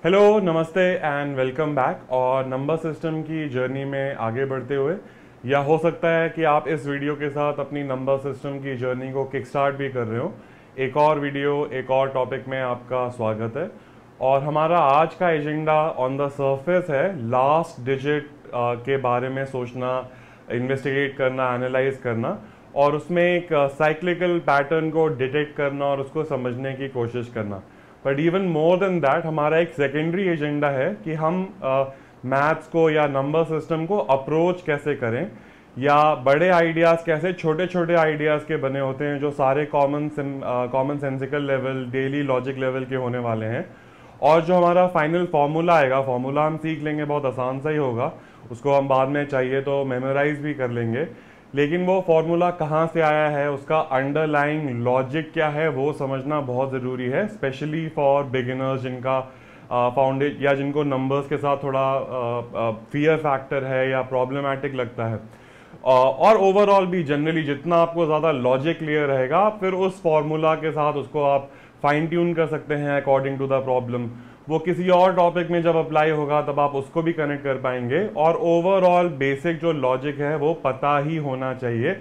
Hello, नमस्ते and welcome back. और number system की जर्नी में आगे बढ़ते हुए, या हो सकता है कि आप इस वीडियो के साथ अपनी नंबर सिस्टम की जर्नी को किक स्टार्ट भी कर रहे हो। एक और वीडियो, एक और टॉपिक में आपका स्वागत है। और हमारा आज का एजेंडा ऑन द सरफेस है लास्ट डिजिट के बारे में सोचना, इन्वेस्टिगेट करना, एनालाइज करना, और उसमें एक साइक्लिकल पैटर्न को डिटेक्ट करना और उसको समझने की कोशिश करना। But even more than that, हमारा एक सेकेंडरी एजेंडा है कि हम मैथ्स को या नंबर सिस्टम को अप्रोच कैसे करें, या बड़े आइडियाज़ कैसे छोटे छोटे आइडियाज़ के बने होते हैं जो सारे common sensical level, daily logic level के होने वाले हैं। और जो हमारा फाइनल फार्मूला आएगा, फार्मूला हम सीख लेंगे, बहुत आसान सा ही होगा, उसको हम बाद में चाहिए तो मेमोराइज भी कर लेंगे। लेकिन वो फॉर्मूला कहाँ से आया है, उसका अंडरलाइंग लॉजिक क्या है, वो समझना बहुत ज़रूरी है, स्पेशली फॉर बिगिनर्स जिनका फाउंडेशन या जिनको नंबर्स के साथ थोड़ा फियर फैक्टर है या प्रॉब्लमेटिक लगता है। और ओवरऑल भी जनरली जितना आपको ज़्यादा लॉजिक क्लियर रहेगा, फिर उस फॉर्मूला के साथ उसको आप फाइन ट्यून कर सकते हैं अकॉर्डिंग टू द प्रॉब्लम। वो किसी और टॉपिक में जब अप्लाई होगा तब आप उसको भी कनेक्ट कर पाएंगे। और ओवरऑल बेसिक जो लॉजिक है वो पता ही होना चाहिए,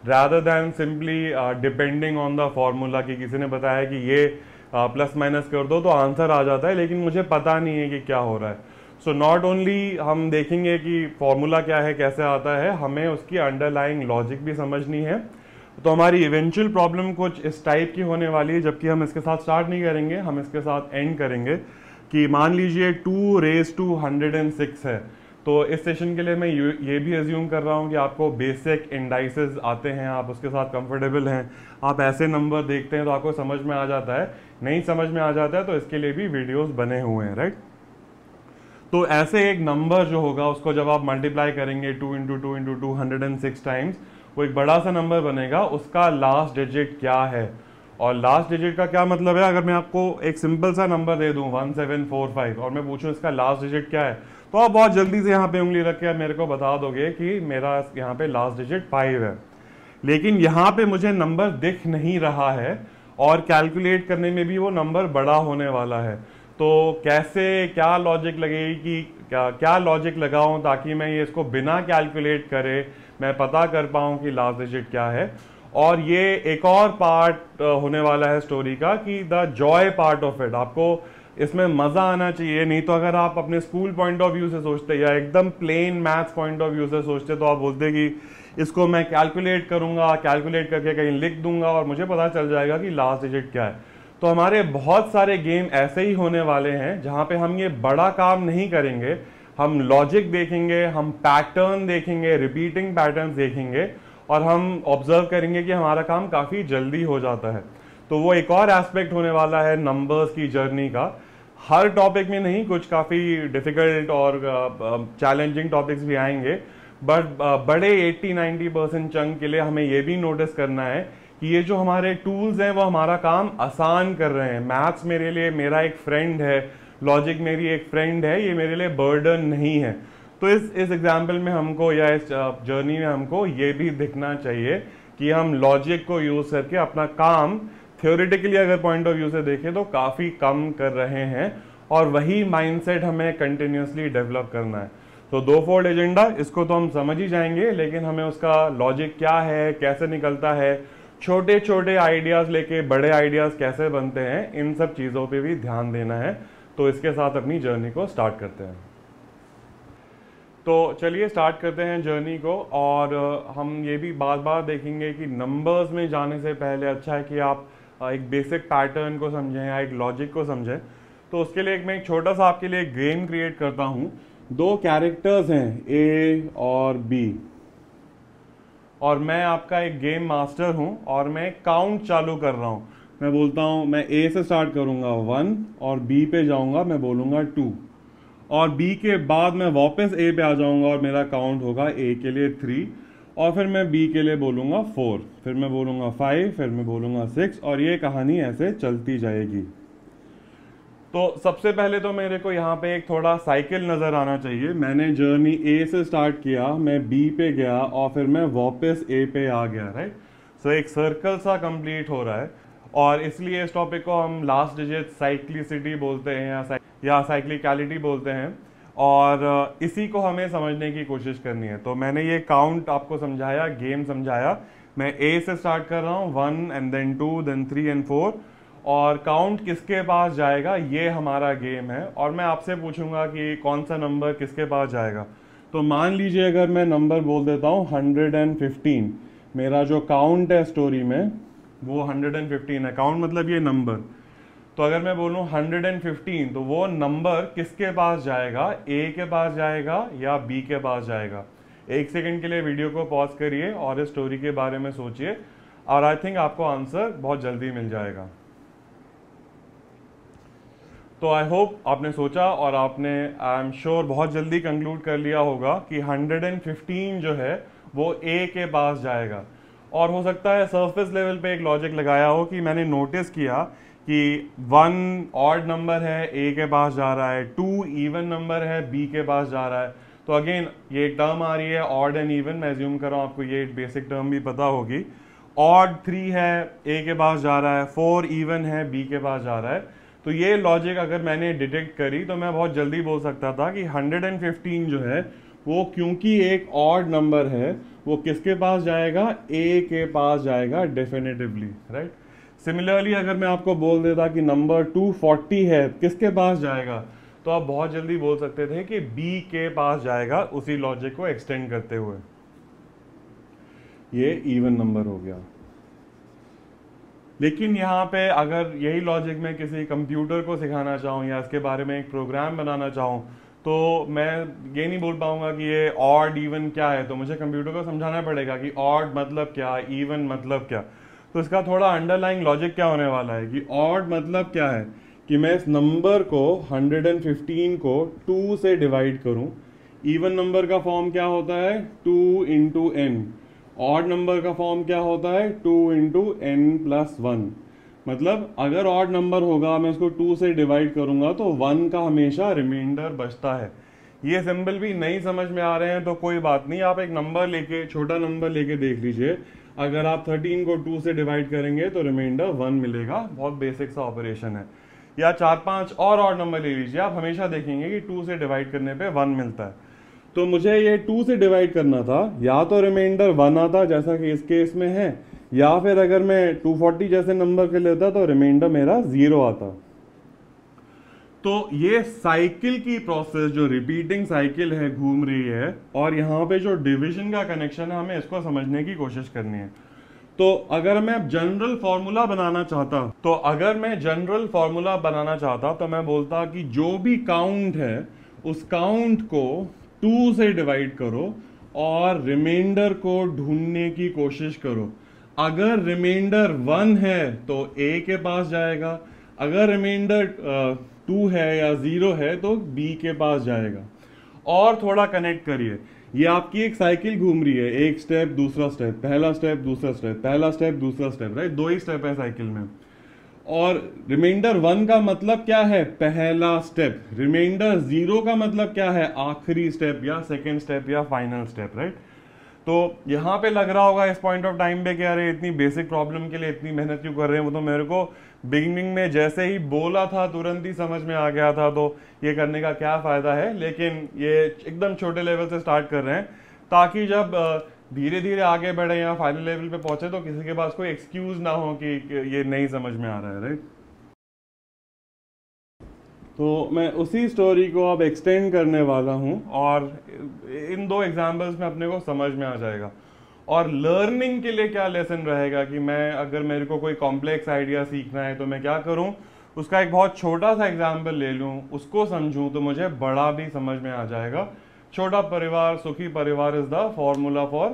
rather than simply depending on the formula कि किसी ने बताया कि ये प्लस माइनस कर दो तो आंसर आ जाता है, लेकिन मुझे पता नहीं है कि क्या हो रहा है। सो नॉट ओनली हम देखेंगे कि फॉर्मूला क्या है, कैसे आता है, हमें उसकी अंडरलाइंग लॉजिक भी समझनी है। तो हमारी इवेंचुअल प्रॉब्लम कुछ इस टाइप की होने वाली है, जबकि हम इसके साथ स्टार्ट नहीं करेंगे, हम इसके साथ एंड करेंगे। कि मान लीजिए 2 रेज़ टू 106 है, तो इस सेशन के लिए मैं ये भी एज्यूम कर रहा हूँ कि आपको बेसिक इंडाइसेस आते हैं, आप उसके साथ कंफर्टेबल हैं, आप ऐसे नंबर देखते हैं तो आपको समझ में आ जाता है। नहीं समझ में आ जाता है तो इसके लिए भी वीडियोस बने हुए हैं, राइट। तो ऐसे एक नंबर जो होगा उसको जब आप मल्टीप्लाई करेंगे 2 इंटू 2 इंटू 206 टाइम्स, वो एक बड़ा सा नंबर बनेगा। उसका लास्ट डिजिट क्या है, और लास्ट डिजिट का क्या मतलब है, अगर मैं आपको एक सिंपल सा नंबर दे दूं 1745 और मैं पूछूं इसका लास्ट डिजिट क्या है, तो आप बहुत जल्दी से यहाँ पे उंगली रख के मेरे को बता दोगे कि मेरा यहाँ पे लास्ट डिजिट 5 है। लेकिन यहाँ पे मुझे नंबर दिख नहीं रहा है और कैलकुलेट करने में भी वो नंबर बड़ा होने वाला है। तो कैसे, क्या लॉजिक लगेगी कि क्या लॉजिक लगाऊं ताकि मैं ये इसको बिना कैलकुलेट करे मैं पता कर पाऊं कि लास्ट डिजिट क्या है। और ये एक और पार्ट होने वाला है स्टोरी का कि the Joy part of it, आपको इसमें मजा आना चाहिए। नहीं तो अगर आप अपने स्कूल पॉइंट ऑफ व्यू से सोचते या एकदम plain maths point of view से सोचते, तो आप बोलते कि इसको मैं कैलकुलेट करूंगा, कैलकुलेट करके कहीं लिख दूंगा और मुझे पता चल जाएगा कि लास्ट डिजिट क्या है। तो हमारे बहुत सारे गेम ऐसे ही होने वाले हैं जहां पे हम ये बड़ा काम नहीं करेंगे, हम लॉजिक देखेंगे, हम पैटर्न देखेंगे, रिपीटिंग पैटर्न देखेंगे, और हम ऑब्जर्व करेंगे कि हमारा काम काफ़ी जल्दी हो जाता है। तो वो एक और एस्पेक्ट होने वाला है नंबर्स की जर्नी का। हर टॉपिक में नहीं, कुछ काफ़ी डिफ़िकल्ट और चैलेंजिंग टॉपिक्स भी आएंगे, बट बड़े 80-90% चंक के लिए हमें ये भी नोटिस करना है कि ये जो हमारे टूल्स हैं वो हमारा काम आसान कर रहे हैं। मैथ्स मेरे लिए मेरा एक फ्रेंड है, लॉजिक मेरी एक फ्रेंड है, ये मेरे लिए बर्डन नहीं है। तो इस एग्जाम्पल में हमको या इस जर्नी में हमको ये भी दिखना चाहिए कि हम लॉजिक को यूज करके अपना काम थ्योरेटिकली अगर पॉइंट ऑफ व्यू से देखें तो काफ़ी कम कर रहे हैं, और वही माइंडसेट हमें कंटिन्यूसली डेवलप करना है। तो दो फोल्ड एजेंडा, इसको तो हम समझ ही जाएंगे, लेकिन हमें उसका लॉजिक क्या है, कैसे निकलता है, छोटे छोटे आइडियाज़ लेके बड़े आइडियाज़ कैसे बनते हैं, इन सब चीज़ों पे भी ध्यान देना है। तो इसके साथ अपनी जर्नी को स्टार्ट करते हैं। तो चलिए स्टार्ट करते हैं जर्नी को। और हम ये भी बार बार देखेंगे कि नंबर्स में जाने से पहले अच्छा है कि आप एक बेसिक पैटर्न को समझें या एक लॉजिक को समझें। तो उसके लिए मैं एक छोटा सा आपके लिए गेम क्रिएट करता हूँ। दो कैरेक्टर्स हैं ए और बी, और मैं आपका एक गेम मास्टर हूँ और मैं काउंट चालू कर रहा हूँ। मैं बोलता हूँ, मैं ए से स्टार्ट करूँगा 1 और बी पे जाऊँगा, मैं बोलूँगा 2, और बी के बाद मैं वापस ए पे आ जाऊँगा और मेरा काउंट होगा ए के लिए 3, और फिर मैं बी के लिए बोलूँगा 4, फिर मैं बोलूँगा 5, फिर मैं बोलूँगा 6, और ये कहानी ऐसे चलती जाएगी। तो सबसे पहले तो मेरे को यहाँ पे एक थोड़ा साइकिल नज़र आना चाहिए। मैंने जर्नी ए से स्टार्ट किया, मैं बी पे गया और फिर मैं वापस ए पे आ गया, राइट। सो एक सर्कल सा कंप्लीट हो रहा है। और इसलिए इस टॉपिक को हम लास्ट डिजिट साइक्लिसिटी बोलते हैं या साइक्लिकलिटी बोलते हैं, और इसी को हमें समझने की कोशिश करनी है। तो मैंने ये काउंट आपको समझाया, गेम समझाया। मैं ए से स्टार्ट कर रहा हूँ, 1 एंड देन 2 देन 3 एंड 4, और काउंट किसके पास जाएगा ये हमारा गेम है। और मैं आपसे पूछूंगा कि कौन सा नंबर किसके पास जाएगा। तो मान लीजिए अगर मैं नंबर बोल देता हूँ 115, मेरा जो काउंट है स्टोरी में वो 115 है। काउंट मतलब ये नंबर। तो अगर मैं बोलूँ 115, तो वो नंबर किसके पास जाएगा, ए के पास जाएगा या बी के पास जाएगा। एक सेकंड के लिए वीडियो को पॉज करिए और इस स्टोरी के बारे में सोचिए, और आई थिंक आपको आंसर बहुत जल्दी मिल जाएगा। तो आई होप आपने सोचा और आपने आई एम श्योर बहुत जल्दी कंक्लूड कर लिया होगा कि 115 जो है वो ए के पास जाएगा। और हो सकता है सरफेस लेवल पे एक लॉजिक लगाया हो कि मैंने नोटिस किया कि 1 ऑड नंबर है ए के पास जा रहा है, 2 इवन नंबर है बी के पास जा रहा है। तो अगेन ये टर्म आ रही है ऑड एंड इवन, मैं एज्यूम कर रहा हूँ आपको ये बेसिक टर्म भी पता होगी। ऑड 3 है ए के पास जा रहा है, 4 इवन है बी के पास जा रहा है। तो ये लॉजिक अगर मैंने डिटेक्ट करी तो मैं बहुत जल्दी बोल सकता था कि 115 जो है वो क्योंकि एक ऑड नंबर है वो किसके पास जाएगा, ए के पास जाएगा डेफिनेटिवली, राइट। सिमिलरली अगर मैं आपको बोल देता कि नंबर 240 है किसके पास जाएगा, तो आप बहुत जल्दी बोल सकते थे कि बी के पास जाएगा, उसी लॉजिक को एक्सटेंड करते हुए। ये इवन नंबर हो गया। लेकिन यहाँ पे अगर यही लॉजिक मैं किसी कंप्यूटर को सिखाना चाहूँ या इसके बारे में एक प्रोग्राम बनाना चाहूँ, तो मैं ये नहीं बोल पाऊंगा कि ये ऑड इवन क्या है। तो मुझे कंप्यूटर को समझाना पड़ेगा कि ऑड मतलब क्या, इवन मतलब क्या। तो इसका थोड़ा अंडरलाइंग लॉजिक क्या होने वाला है कि ऑड मतलब क्या है कि मैं इस नंबर को 115 को 2 से डिवाइड करूं। इवन नंबर का फॉर्म क्या होता है, 2 इंटू एन। ऑड नंबर का फॉर्म क्या होता है, 2 इंटू एन प्लस 1। मतलब अगर ऑड नंबर होगा मैं उसको 2 से डिवाइड करूंगा तो 1 का हमेशा रिमाइंडर बचता है। ये सिंबल भी नहीं समझ में आ रहे हैं तो कोई बात नहीं, आप एक नंबर लेके, छोटा नंबर लेके देख लीजिए। अगर आप 13 को 2 से डिवाइड करेंगे तो रिमाइंडर 1 मिलेगा। बहुत बेसिक सा ऑपरेशन है। या 4-5 और ऑड नंबर ले लीजिए, आप हमेशा देखेंगे कि 2 से डिवाइड करने पे 1 मिलता है। तो मुझे ये 2 से डिवाइड करना था, या तो रिमाइंडर 1 आता जैसा कि इस केस में है, या फिर अगर मैं 240 जैसे नंबर के लेता तो रिमाइंडर मेरा 0 आता। तो ये साइकिल की प्रोसेस जो रिपीटिंग साइकिल है घूम रही है, और यहाँ पे जो डिवीजन का कनेक्शन है हमें इसको समझने की कोशिश करनी है। तो अगर मैं जनरल फॉर्मूला बनाना चाहता तो मैं बोलता कि जो भी काउंट है उस काउंट को 2 से डिवाइड करो और रिमाइंडर को ढूंढने की कोशिश करो। अगर रिमाइंडर 1 है तो ए के पास जाएगा, अगर रिमाइंडर 2 है या 0 है तो बी के पास जाएगा। और थोड़ा कनेक्ट करिए, ये आपकी एक साइकिल घूम रही है, एक स्टेप दूसरा स्टेप, पहला स्टेप दूसरा स्टेप, पहला स्टेप दूसरा स्टेप, राइट। 2 ही स्टेप है साइकिल में। और रिमाइंडर 1 का मतलब क्या है, पहला स्टेप। रिमाइंडर 0 का मतलब क्या है, आखिरी स्टेप या सेकेंड स्टेप या फाइनल स्टेप, राइट। तो यहाँ पे लग रहा होगा इस पॉइंट ऑफ टाइम पे कि अरे इतनी बेसिक प्रॉब्लम के लिए इतनी मेहनत क्यों कर रहे हैं। वो तो मेरे को बिगिनिंग में जैसे ही बोला था तुरंत ही समझ में आ गया था, तो ये करने का क्या फायदा है। लेकिन ये एकदम छोटे लेवल से स्टार्ट कर रहे हैं ताकि जब धीरे धीरे आगे बढ़े या फाइनल लेवल पे पहुंचे तो किसी के पास कोई एक्सक्यूज ना हो कि ये नहीं समझ में आ रहा है, राइट। तो मैं उसी स्टोरी को अब एक्सटेंड करने वाला हूँ और इन 2 एग्जाम्पल्स में अपने को समझ में आ जाएगा। और लर्निंग के लिए क्या लेसन रहेगा कि मैं अगर मेरे को कोई कॉम्प्लेक्स आइडिया सीखना है तो मैं क्या करूँ, उसका एक बहुत छोटा सा एग्जाम्पल ले लूँ, उसको समझूँ तो मुझे बड़ा भी समझ में आ जाएगा। छोटा परिवार सुखी परिवार is the formula for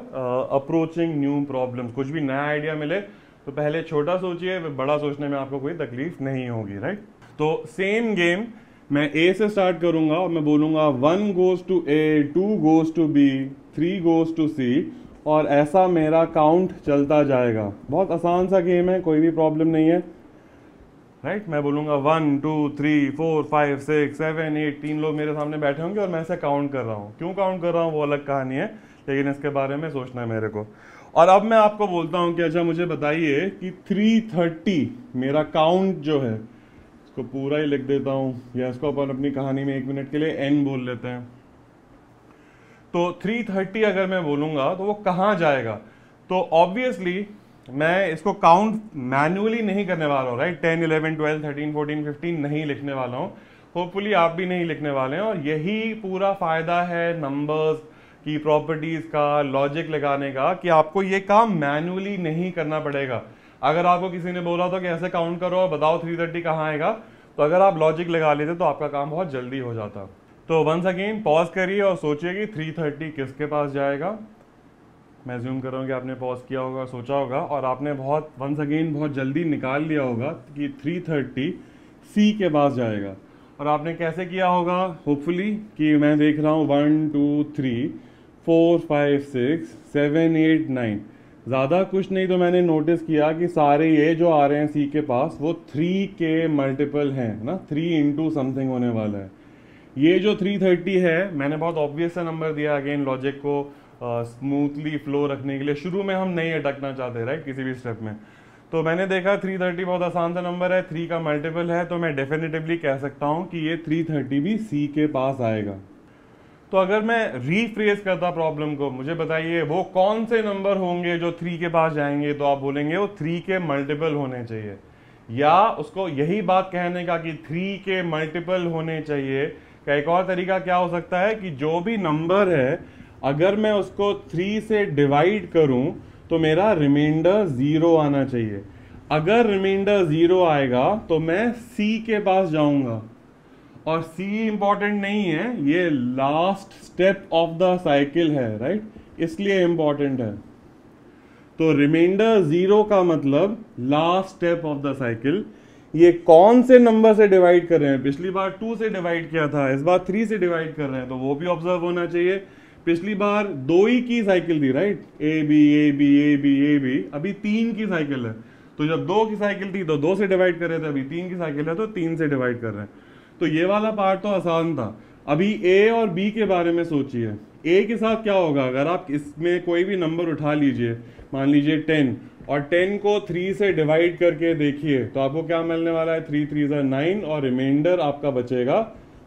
approaching new problems. कुछ भी नया आइडिया मिले तो पहले छोटा सोचिए, बड़ा सोचने में आपको कोई तकलीफ नहीं होगी, राइट। तो सेम गेम, मैं ए से स्टार्ट करूंगा और मैं बोलूंगा 1 goes to A, 2 goes to B, 3 goes to C, और ऐसा मेरा काउंट चलता जाएगा। बहुत आसान सा गेम है, कोई भी प्रॉब्लम नहीं है, राइट। मैं बोलूंगा 1 2 3 4 5 6 7 8, 3 लोग मेरे सामने बैठे होंगे और मैं ऐसे काउंट कर रहा हूँ। क्यों काउंट कर रहा हूँ वो अलग कहानी है, लेकिन इसके बारे में सोचना है मेरे को। और अब मैं आपको बोलता हूं कि अच्छा मुझे बताइए कि 330 मेरा काउंट जो है, इसको पूरा ही लिख देता हूं, या इसको अपन अपनी कहानी में 1 मिनट के लिए n बोल लेते हैं। तो 330 अगर मैं बोलूंगा तो वो कहाँ जाएगा? तो ऑब्वियसली मैं इसको काउंट मैन्युअली नहीं करने वाला हूँ, राइट? 10, 11, 12, 13, 14, 15 नहीं लिखने वाला हूँ। होपफुली आप भी नहीं लिखने वाले हैं। और यही पूरा फायदा है नंबर्स की प्रॉपर्टीज का, लॉजिक लगाने का, कि आपको ये काम मैन्युअली नहीं करना पड़ेगा। अगर आपको किसी ने बोला था कि ऐसे काउंट करो और बताओ 330 कहाँ आएगा, तो अगर आप लॉजिक लगा लेते तो आपका काम बहुत जल्दी हो जाता। तो वंस अगेन पॉज करिए और सोचिए कि 330 किसके पास जाएगा। मैं ज्यूम कर रहा हूँ कि आपने पॉज किया होगा, सोचा होगा, और आपने वंस अगेन बहुत जल्दी निकाल लिया होगा कि 330 सी के पास जाएगा। और आपने कैसे किया होगा? होपफुली कि मैं देख रहा हूँ 1 2 3 4 5 6 7 8 9, ज़्यादा कुछ नहीं तो मैंने नोटिस किया कि सारे ये जो आ रहे हैं सी के पास वो 3 के मल्टीपल हैं ना, 3 इंटू समथिंग होने वाला है। ये जो 330 है, मैंने बहुत ऑब्वियस सा नंबर दिया अगेन लॉजिक को स्मूथली फ्लो रखने के लिए। शुरू में हम नहीं अटकना चाहते, राइट, किसी भी स्टेप में। तो मैंने देखा 330 बहुत आसान सा नंबर है, 3 का मल्टीपल है, तो मैं डेफिनेटिवली कह सकता हूं कि ये 330 भी सी के पास आएगा। तो अगर मैं रीफ्रेज करता प्रॉब्लम को, मुझे बताइए वो कौन से नंबर होंगे जो 3 के पास जाएंगे, तो आप बोलेंगे वो 3 के मल्टीपल होने चाहिए। या उसको यही बात कहने का कि 3 के मल्टीपल होने चाहिए का एक और तरीका क्या हो सकता है कि जो भी नंबर है, अगर मैं उसको 3 से डिवाइड करूं तो मेरा रिमाइंडर 0 आना चाहिए। अगर रिमाइंडर 0 आएगा तो मैं सी के पास जाऊंगा, और सी इंपॉर्टेंट नहीं है, ये last step of the cycle है, राइट, इसलिए इंपॉर्टेंट है। तो रिमाइंडर 0 का मतलब last step of the cycle. ये कौन से नंबर से डिवाइड कर रहे हैं? पिछली बार 2 से डिवाइड किया था, इस बार 3 से डिवाइड कर रहे हैं, तो वो भी ऑब्जर्व होना चाहिए। पिछली बार 2 ही की साइकिल थी, right, A B A B A B A B, अभी 3 की साइकिल है। तो जब 2 की साइकिल थी तो 2 से डिवाइड कर रहे थे, अभी 3 की साइकिल है तो 3 से डिवाइड कर रहे हैं। तो ये वाला पार्ट तो आसान था। अभी ए और बी के बारे में सोचिए। ए के साथ क्या होगा? अगर आप इसमें कोई भी नंबर उठा लीजिए, मान लीजिए 10, और 10 को 3 से डिवाइड करके देखिए तो आपको क्या मिलने वाला है? 3 3 9, और रिमाइंडर आपका बचेगा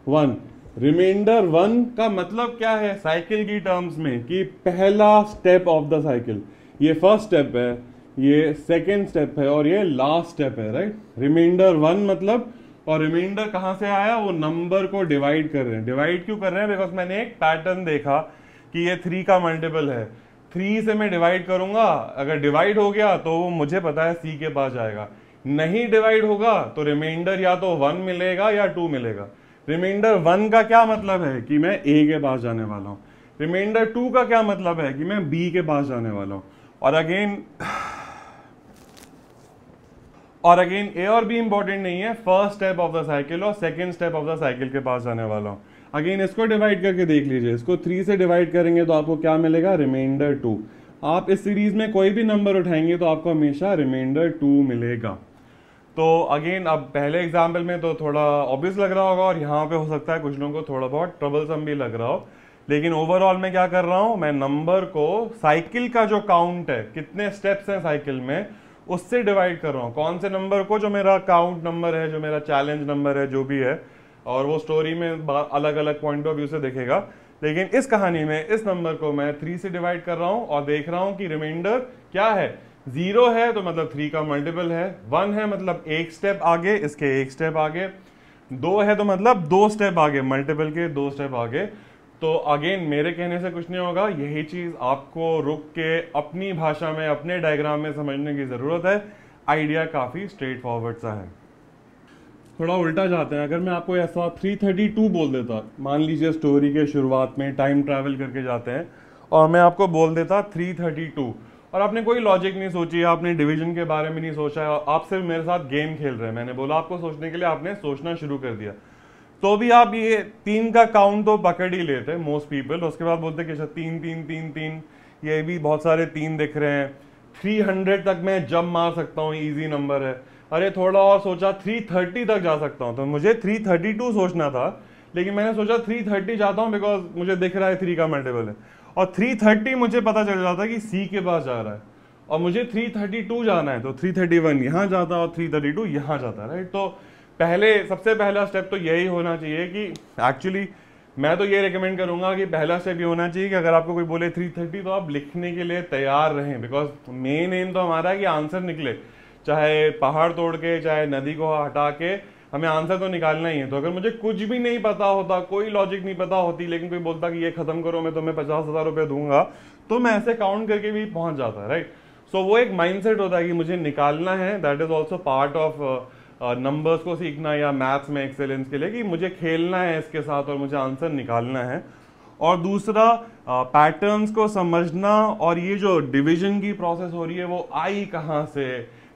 1। रिमाइंडर 1 का मतलब क्या है साइकिल की टर्म्स में? कि पहला स्टेप ऑफ द साइकिल। ये फर्स्ट स्टेप है, ये सेकेंड स्टेप है, और ये लास्ट स्टेप है, राइट। रिमाइंडर 1 मतलब, और रिमाइंडर कहां से आया? वो नंबर को डिवाइड कर रहे हैं। डिवाइड क्यों कर रहे हैं? बिकॉज मैंने एक पैटर्न देखा कि ये 3 का मल्टीपल है। 3 से मैं डिवाइड करूंगा, अगर डिवाइड हो गया तो वो मुझे पता है सी के पास जाएगा। नहीं डिवाइड होगा तो रिमाइंडर या तो 1 मिलेगा या 2 मिलेगा। रिमाइंडर 1 का क्या मतलब है? कि मैं ए के पास जाने वाला हूं। रिमाइंडर 2 का क्या मतलब है? कि मैं बी के पास जाने वाला हूं। और अगेन ए और बी इंपॉर्टेंट नहीं है, first step of the cycle और second step of the cycle के पास जाने वाला हूं। अगेन इसको डिवाइड करके देख लीजिए, इसको 3 से डिवाइड करेंगे तो आपको क्या मिलेगा? रिमाइंडर 2। आप इस सीरीज में कोई भी नंबर उठाएंगे तो आपको हमेशा रिमाइंडर 2 मिलेगा। तो अगेन अब पहले एग्जाम्पल में तो थोड़ा ऑब्वियस लग रहा होगा, और यहाँ पे हो सकता है कुछ लोगों को थोड़ा बहुत ट्रबलसम भी लग रहा हो, लेकिन ओवरऑल मैं क्या कर रहा हूं? मैं नंबर को साइकिल का जो काउंट है, कितने स्टेप्स हैं साइकिल में, उससे डिवाइड कर रहा हूं। कौन से नंबर को? जो मेरा काउंट नंबर है, जो मेरा चैलेंज नंबर है, जो भी है, और वो स्टोरी में अलग अलग पॉइंट ऑफ व्यू से देखेगा। लेकिन इस कहानी में इस नंबर को मैं 3 से डिवाइड कर रहा हूं और देख रहा हूं कि रिमाइंडर क्या है? 0 है तो मतलब 3 का मल्टीपल है, 1 है मतलब एक स्टेप आगे, इसके एक स्टेप आगे, 2 है तो मतलब 2 स्टेप आगे, मल्टीपल के 2 स्टेप आगे। तो अगेन मेरे कहने से कुछ नहीं होगा, यही चीज आपको रुक के अपनी भाषा में, अपने डायग्राम में समझने की जरूरत है। आइडिया काफी स्ट्रेट फॉरवर्ड सा है। थोड़ा उल्टा जाते हैं। अगर मैं आपको ऐसा 332 बोल देता, मान लीजिए स्टोरी के शुरुआत में टाइम ट्रैवल करके जाते हैं, और मैं आपको बोल देता 332, और आपने कोई लॉजिक नहीं सोची, आपने डिवीजन के बारे में नहीं सोचा, आप सिर्फ मेरे साथ गेम खेल रहे हैं। मैंने बोला आपको सोचने के लिए, आपने सोचना शुरू कर दिया, तो भी आप ये 3 का काउंट तो पकड़ ही लेते मोस्ट पीपल। उसके बाद बोलते कि अच्छा 3 3 3 3, ये भी बहुत सारे 3 दिख रहे हैं, 300 तक मैं जंप मार सकता हूँ, इजी नंबर है। अरे थोड़ा और सोचा, 330 तक जा सकता हूँ, तो मुझे 332 सोचना था, लेकिन मैंने सोचा 330 जाता हूँ बिकॉज मुझे दिख रहा है 3 का मल्टीपल है। और 330 मुझे पता चल जाता है कि सी के पास जा रहा है, और मुझे 332 जाना है, तो 331 यहाँ जाता है और 332 यहाँ जाता है, राइट। तो सबसे पहला स्टेप तो यही होना चाहिए कि एक्चुअली मैं तो ये रिकमेंड करूंगा कि पहला स्टेप ये होना चाहिए कि अगर आपको कोई बोले 330 तो आप लिखने के लिए तैयार रहें, बिकॉज मेन एम तो हमारा है कि आंसर निकले, चाहे पहाड़ तोड़ के चाहे नदी को हटा के हमें आंसर तो निकालना ही है। तो अगर मुझे कुछ भी नहीं पता होता, कोई लॉजिक नहीं पता होती, लेकिन कोई बोलता कि ये खत्म करो मैं तुम्हें 50,000 रुपये दूंगा, तो मैं ऐसे काउंट करके भी पहुंच जाता है, राइट। सो वो एक माइंडसेट होता है कि मुझे निकालना है, that is also part of numbers को सीखना या मैथ्स में एक्सेलेंस के लिए, कि मुझे खेलना है इसके साथ और मुझे आंसर निकालना है। और दूसरा पैटर्न्स को समझना, और ये जो डिवीजन की प्रोसेस हो रही है वो आई कहाँ से,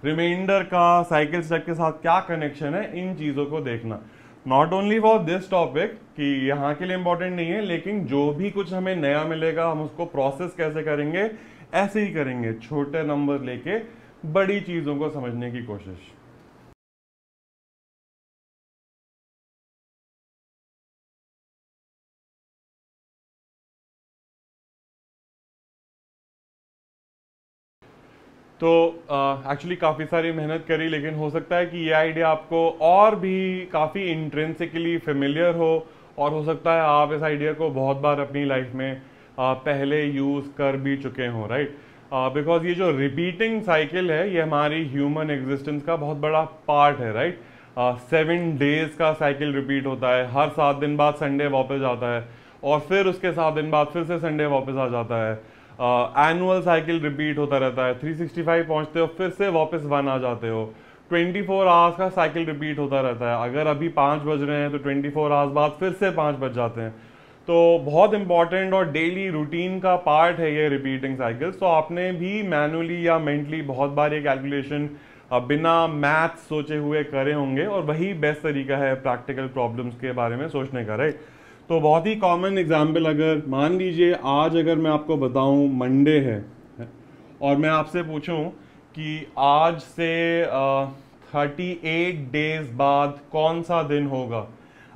रिमाइंडर का साइकिल स्टेप के साथ क्या कनेक्शन है, इन चीज़ों को देखना। Not only for this topic कि यहाँ के लिए इंपॉर्टेंट नहीं है, लेकिन जो भी कुछ हमें नया मिलेगा हम उसको प्रोसेस कैसे करेंगे, ऐसे ही करेंगे, छोटे नंबर लेके बड़ी चीज़ों को समझने की कोशिश। तो एक्चुअली काफ़ी सारी मेहनत करी, लेकिन हो सकता है कि ये आइडिया आपको और भी काफ़ी इंट्रिंसिकली फेमिलियर हो सकता है आप इस आइडिया को बहुत बार अपनी लाइफ में पहले यूज़ कर भी चुके हों, राइट। बिकॉज ये जो रिपीटिंग साइकिल है ये हमारी ह्यूमन एग्जिस्टेंस का बहुत बड़ा पार्ट है, राइट। 7 डेज का साइकिल रिपीट होता है, हर 7 दिन बाद संडे वापस आता है, और फिर उसके 7 दिन बाद फिर से संडे वापस आ जाता है। एनुअल साइकिल रिपीट होता रहता है, 365 पहुंचते हो फिर से वापस 1 आ जाते हो। 24 आवर्स का साइकिल रिपीट होता रहता है, अगर अभी 5 बज रहे हैं तो 24 आवर्स बाद फिर से 5 बज जाते हैं। तो बहुत इंपॉर्टेंट और डेली रूटीन का पार्ट है ये रिपीटिंग साइकिल्स। तो आपने भी मैनुअली या मेंटली बहुत बार ये कैलकुलेशन बिना मैथ सोचे हुए करे होंगे, और वही बेस्ट तरीका है प्रैक्टिकल प्रॉब्लम्स के बारे में सोचने का, राइट। तो बहुत ही कॉमन एग्जाम्पल, अगर मान लीजिए आज अगर मैं आपको बताऊं मंडे है, और मैं आपसे पूछूं कि आज से 38 डेज बाद कौन सा दिन होगा।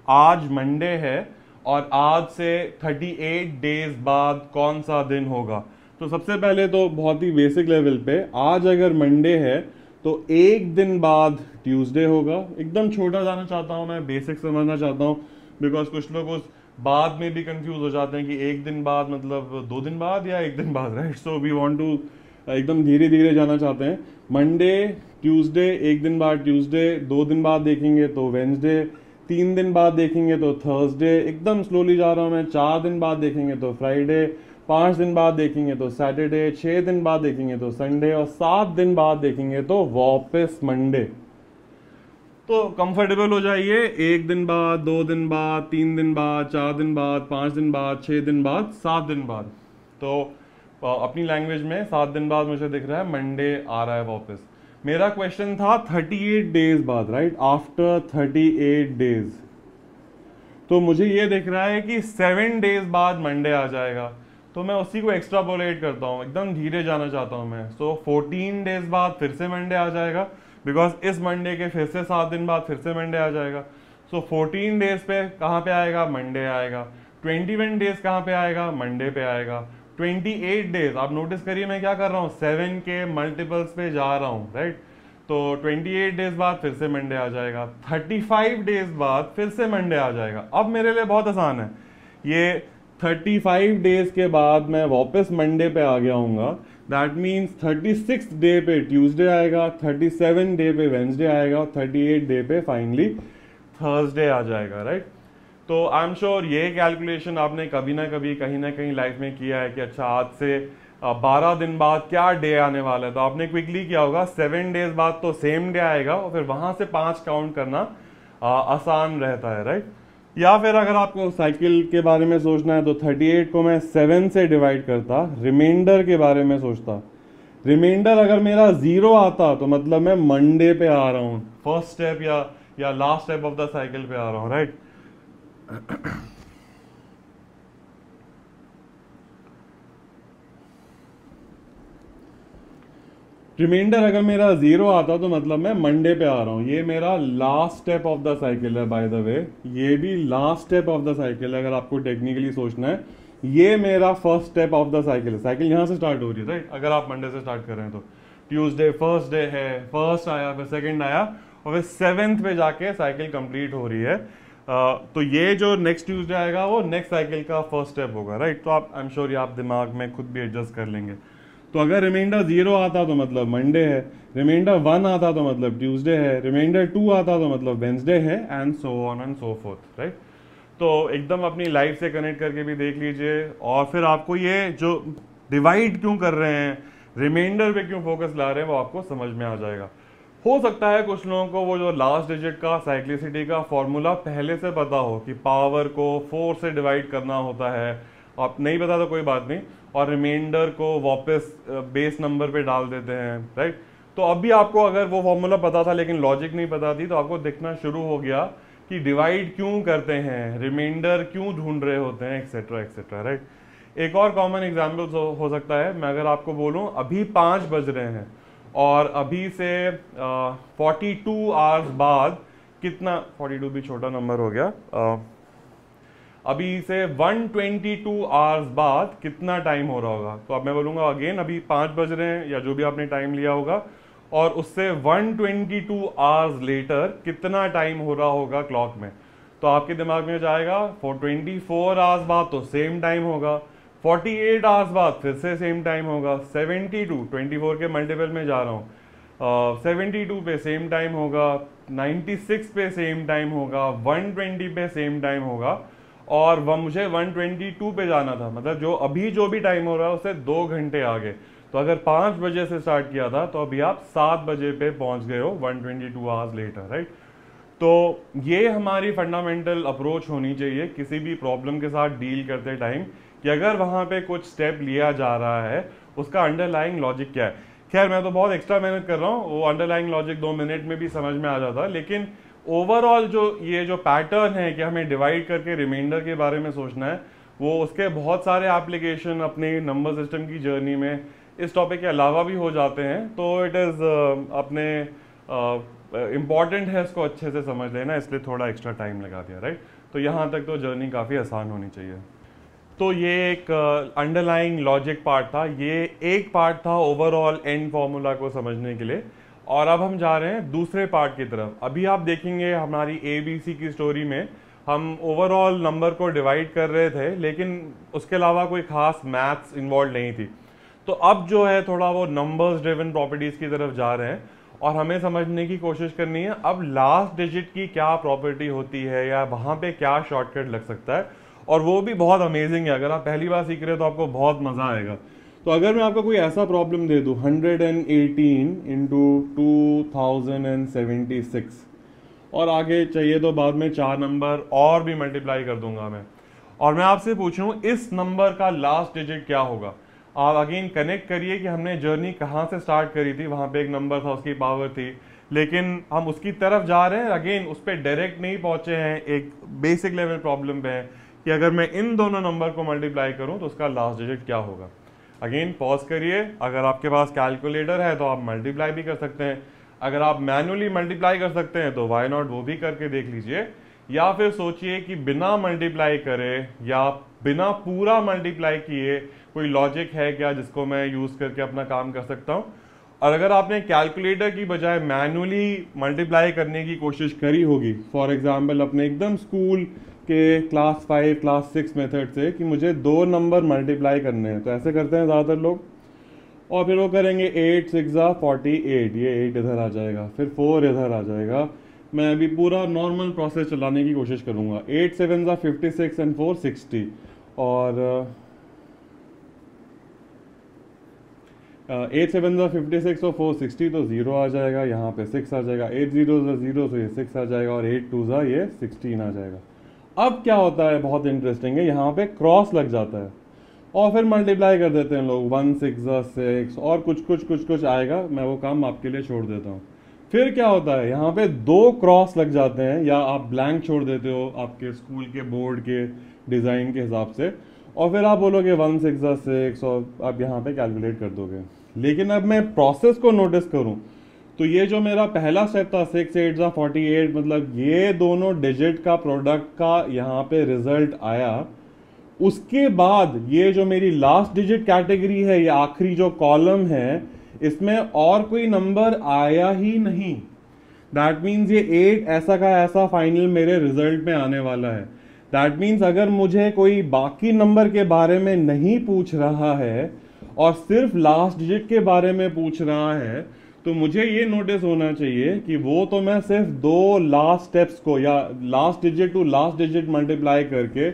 आज मंडे है और आज से 38 डेज बाद कौन सा दिन होगा। तो सबसे पहले तो बहुत ही बेसिक लेवल पे, आज अगर मंडे है तो एक दिन बाद ट्यूसडे होगा। एकदम छोटा जाना चाहता हूं मैं, बेसिक समझना चाहता हूं, बिकॉज कुछ लोग उस बाद में भी कंफ्यूज हो जाते हैं कि एक दिन बाद मतलब 2 दिन बाद या एक दिन बाद, right. So we want to एकदम धीरे धीरे जाना चाहते हैं। मंडे, ट्यूसडे, एक दिन बाद ट्यूसडे, 2 दिन बाद देखेंगे तो वेंसडे, 3 दिन बाद देखेंगे तो थर्सडे, एकदम स्लोली जा रहा हूं मैं, 4 दिन बाद देखेंगे तो फ्राइडे, 5 दिन बाद देखेंगे तो सैटरडे, 6 दिन बाद देखेंगे तो संडे, और 7 दिन बाद देखेंगे तो वापस मंडे। तो कंफर्टेबल हो जाइए, 1 दिन बाद, 2 दिन बाद, 3 दिन बाद, 4 दिन बाद, 5 दिन बाद, 6 दिन बाद, 7 दिन बाद। तो अपनी लैंग्वेज में 7 दिन बाद मुझे दिख रहा है मंडे आ रहा है वापस। मेरा क्वेश्चन था 38 डेज बाद, राइट, आफ्टर 38 डेज। तो मुझे ये दिख रहा है कि 7 डेज बाद मंडे आ जाएगा, तो मैं उसी को एक्स्ट्रापोलेट करता हूँ, एकदम धीरे जाना चाहता हूँ मैं। सो 14 डेज बाद फिर से मंडे आ जाएगा, बिकॉज इस मंडे के फिर से 7 दिन बाद फिर से मंडे आ जाएगा। सो 14 डेज पे कहाँ पे आएगा, मंडे आएगा। 21 डेज कहाँ पे आएगा, मंडे पे आएगा। 28 डेज, आप नोटिस करिए मैं क्या कर रहा हूँ, 7 के मल्टीपल्स पे जा रहा हूँ, राइट। तो 28 डेज बाद फिर से मंडे आ जाएगा, 35 डेज बाद फिर से मंडे आ जाएगा। अब मेरे लिए बहुत आसान है, ये 35 डेज के बाद मैं वापस मंडे पे आ गया हूँगा। दैट मीन्स 36 डे पे ट्यूसडे आएगा, 37 डे पे वेंसडे आएगा, और 38 डे पे फाइनली थर्सडे आ जाएगा, राइट। तो आई एम श्योर ये कैलकुलेशन आपने कभी ना कभी कहीं ना कहीं लाइफ में किया है कि अच्छा आज से 12 दिन बाद क्या डे आने वाला है। तो आपने क्विकली किया होगा, 7 डेज बाद तो सेम डे आएगा, और फिर वहां से 5 काउंट करना आसान रहता है, राइट। या फिर अगर आपको साइकिल के बारे में सोचना है तो 38 को मैं 7 से डिवाइड करता, रिमाइंडर के बारे में सोचता। रिमाइंडर अगर मेरा 0 आता तो मतलब मैं मंडे पे आ रहा हूँ, फर्स्ट स्टेप या last step of the cycle पे आ रहा हूँ, राइट। रिमाइंडर अगर मेरा 0 आता तो मतलब मैं मंडे पे आ रहा हूँ। ये मेरा last step of the cycle है, बाय द वे, ये भी last step of the cycle है अगर आपको टेक्निकली सोचना है। ये मेरा first step of the cycle है। साइकिल यहाँ से स्टार्ट हो रही है, राइट? अगर आप मंडे से स्टार्ट कर रहे हैं तो ट्यूसडे फर्स्ट डे है, फर्स्ट आया, फिर सेकंड आया, और फिर 7th पे जाके साइकिल कंप्लीट हो रही है। तो ये जो नेक्स्ट ट्यूसडे आएगा वो नेक्स्ट साइकिल का फर्स्ट स्टेप होगा, राइट? तो आप, आई एम श्योर, आप दिमाग में खुद भी एडजस्ट कर लेंगे। तो अगर रिमाइंडर 0 आता तो मतलब मंडे है, रिमाइंडर 1 आता तो मतलब ट्यूसडे है, रिमाइंडर 2 आता तो मतलब वेंसडे है, and so on and so fourth, right? तो एकदम अपनी लाइफ से कनेक्ट करके भी देख लीजिए, और फिर आपको ये जो डिवाइड क्यों कर रहे हैं, रिमाइंडर पे क्यों फोकस ला रहे हैं, वो आपको समझ में आ जाएगा। हो सकता है कुछ लोगों को वो जो लास्ट डिजिट का साइक्लिसिटी का फॉर्मूला पहले से पता हो कि पावर को 4 से डिवाइड करना होता है, आप नहीं पता तो कोई बात नहीं, और रिमाइंडर को वापस बेस नंबर पे डाल देते हैं, राइट? तो अभी आपको अगर वो फॉर्मूला पता था लेकिन लॉजिक नहीं पता थी, तो आपको दिखना शुरू हो गया कि डिवाइड क्यों करते हैं, रिमाइंडर क्यों ढूंढ रहे होते हैं, एक्सेट्रा एक्सेट्रा, राइट? एक और कॉमन एग्जाम्पल हो सकता है, मैं अगर आपको बोलूं अभी 5 बज रहे हैं और अभी से 42 आवर्स बाद कितना, 42 भी छोटा नंबर हो गया, अभी से 122 आवर्स बाद कितना टाइम हो रहा होगा? तो अब मैं बोलूंगा अगेन, अभी 5 बज रहे हैं या जो भी आपने टाइम लिया होगा, और उससे 122 आवर्स लेटर कितना टाइम हो रहा होगा क्लॉक में? तो आपके दिमाग में जाएगा 24 आवर्स बाद तो सेम टाइम होगा, 48 आवर्स बाद फिर से सेम टाइम होगा, 72, 24 के मल्टीपल में जा रहा हूँ, 72 पे सेम टाइम होगा, 96 पे सेम टाइम होगा, 120 पे सेम टाइम होगा, और वह मुझे 122 पे जाना था, मतलब जो अभी जो भी टाइम हो रहा है उससे 2 घंटे आगे। तो अगर 5 बजे से स्टार्ट किया था तो अभी आप 7 बजे पे पहुंच गए हो 122 आवर्स लेटर, राइट? तो ये हमारी फंडामेंटल अप्रोच होनी चाहिए किसी भी प्रॉब्लम के साथ डील करते टाइम, कि अगर वहां पे कुछ स्टेप लिया जा रहा है उसका अंडरलाइंग लॉजिक क्या है। खैर मैं तो बहुत एक्स्ट्रा मेहनत कर रहा हूँ, वो अंडरलाइंग लॉजिक 2 मिनट में भी समझ में आ जाता, लेकिन ओवरऑल जो ये जो पैटर्न है कि हमें डिवाइड करके रिमाइंडर के बारे में सोचना है, वो उसके बहुत सारे एप्लीकेशन अपने नंबर सिस्टम की जर्नी में इस टॉपिक के अलावा भी हो जाते हैं। तो इट इज़ अपने इम्पॉर्टेंट है इसको अच्छे से समझ लेना, इसलिए थोड़ा एक्स्ट्रा टाइम लगा दिया, राइट? तो यहाँ तक तो जर्नी काफ़ी आसान होनी चाहिए। तो ये एक अंडरलाइंग लॉजिक पार्ट था, ये एक पार्ट था ओवरऑल एंड फॉर्मूला को समझने के लिए। और अब हम जा रहे हैं दूसरे पार्ट की तरफ। अभी आप देखेंगे हमारी ABC की स्टोरी में हम ओवरऑल नंबर को डिवाइड कर रहे थे, लेकिन उसके अलावा कोई खास मैथ्स इन्वॉल्व नहीं थी। तो अब जो है थोड़ा वो नंबर्स ड्रिवन प्रॉपर्टीज की तरफ जा रहे हैं, और हमें समझने की कोशिश करनी है अब लास्ट डिजिट की क्या प्रॉपर्टी होती है, या वहां पे क्या शॉर्टकट लग सकता है, और वो भी बहुत अमेजिंग है। अगर आप पहली बार सीख रहे हो तो आपको बहुत मजा आएगा। तो अगर मैं आपको कोई ऐसा प्रॉब्लम दे दूं 118 इंटू 2076, और आगे चाहिए तो बाद में 4 नंबर और भी मल्टीप्लाई कर दूंगा मैं, और मैं आपसे पूछूं इस नंबर का लास्ट डिजिट क्या होगा, आप अगेन कनेक्ट करिए कि हमने जर्नी कहाँ से स्टार्ट करी थी, वहां पे एक नंबर था, उसकी पावर थी, लेकिन हम उसकी तरफ जा रहे हैं, अगेन उस पर डायरेक्ट नहीं पहुंचे हैं, एक बेसिक लेवल प्रॉब्लम पे है कि अगर मैं इन दोनों नंबर को मल्टीप्लाई करूं तो उसका लास्ट डिजिट क्या होगा। अगेन पॉज करिए, अगर आपके पास कैलकुलेटर है तो आप मल्टीप्लाई भी कर सकते हैं, अगर आप मैनुअली मल्टीप्लाई कर सकते हैं तो वाई नॉट वो भी करके देख लीजिए, या फिर सोचिए कि बिना मल्टीप्लाई करे या बिना पूरा मल्टीप्लाई किए कोई लॉजिक है क्या जिसको मैं यूज करके अपना काम कर सकता हूं। और अगर आपने कैलकुलेटर की बजाय मैनुअली मल्टीप्लाई करने की कोशिश करी होगी, फॉर एग्जाम्पल अपने एकदम स्कूल के क्लास 5 क्लास 6 मेथड से कि मुझे 2 नंबर मल्टीप्लाई करने हैं, तो ऐसे करते हैं ज़्यादातर लोग, और फिर वो करेंगे 8 6 48, ये 8 इधर आ जाएगा, फिर 4 इधर आ जाएगा। मैं अभी पूरा नॉर्मल प्रोसेस चलाने की कोशिश करूंगा, 8 7 56 एंड 4 60, और 8 7 56 और 4 60, तो 0 आ जाएगा, यहाँ पे 6 आ जाएगा, 8 0 0, तो ये 6 आ जाएगा, और 8 2 ये 16 आ जाएगा। अब क्या होता है, बहुत इंटरेस्टिंग है, यहाँ पे क्रॉस लग जाता है और फिर मल्टीप्लाई कर देते हैं लोग, 1 6 6, और कुछ आएगा, मैं वो काम आपके लिए छोड़ देता हूँ। फिर क्या होता है, यहाँ पे 2 क्रॉस लग जाते हैं, या आप ब्लैंक छोड़ देते हो आपके स्कूल के बोर्ड के डिज़ाइन के हिसाब से, और फिर आप बोलोगे 1 6 6, और आप यहाँ पे कैलकुलेट कर दोगे। लेकिन अब मैं प्रोसेस को नोटिस करूँ तो ये जो मेरा पहला स्टेप था 6 8 48, मतलब ये दोनों डिजिट का प्रोडक्ट का यहाँ पे रिजल्ट आया, उसके बाद ये जो मेरी लास्ट डिजिट कैटेगरी है, ये आखिरी जो कॉलम है, इसमें और कोई नंबर आया ही नहीं। दैट मीन्स ये 8 ऐसा का ऐसा फाइनल मेरे रिजल्ट में आने वाला है। दैट मीन्स अगर मुझे कोई बाकी नंबर के बारे में नहीं पूछ रहा है और सिर्फ लास्ट डिजिट के बारे में पूछ रहा है, तो मुझे ये नोटिस होना चाहिए कि वो तो मैं सिर्फ 2 लास्ट स्टेप्स को या last digit to last digit multiply करके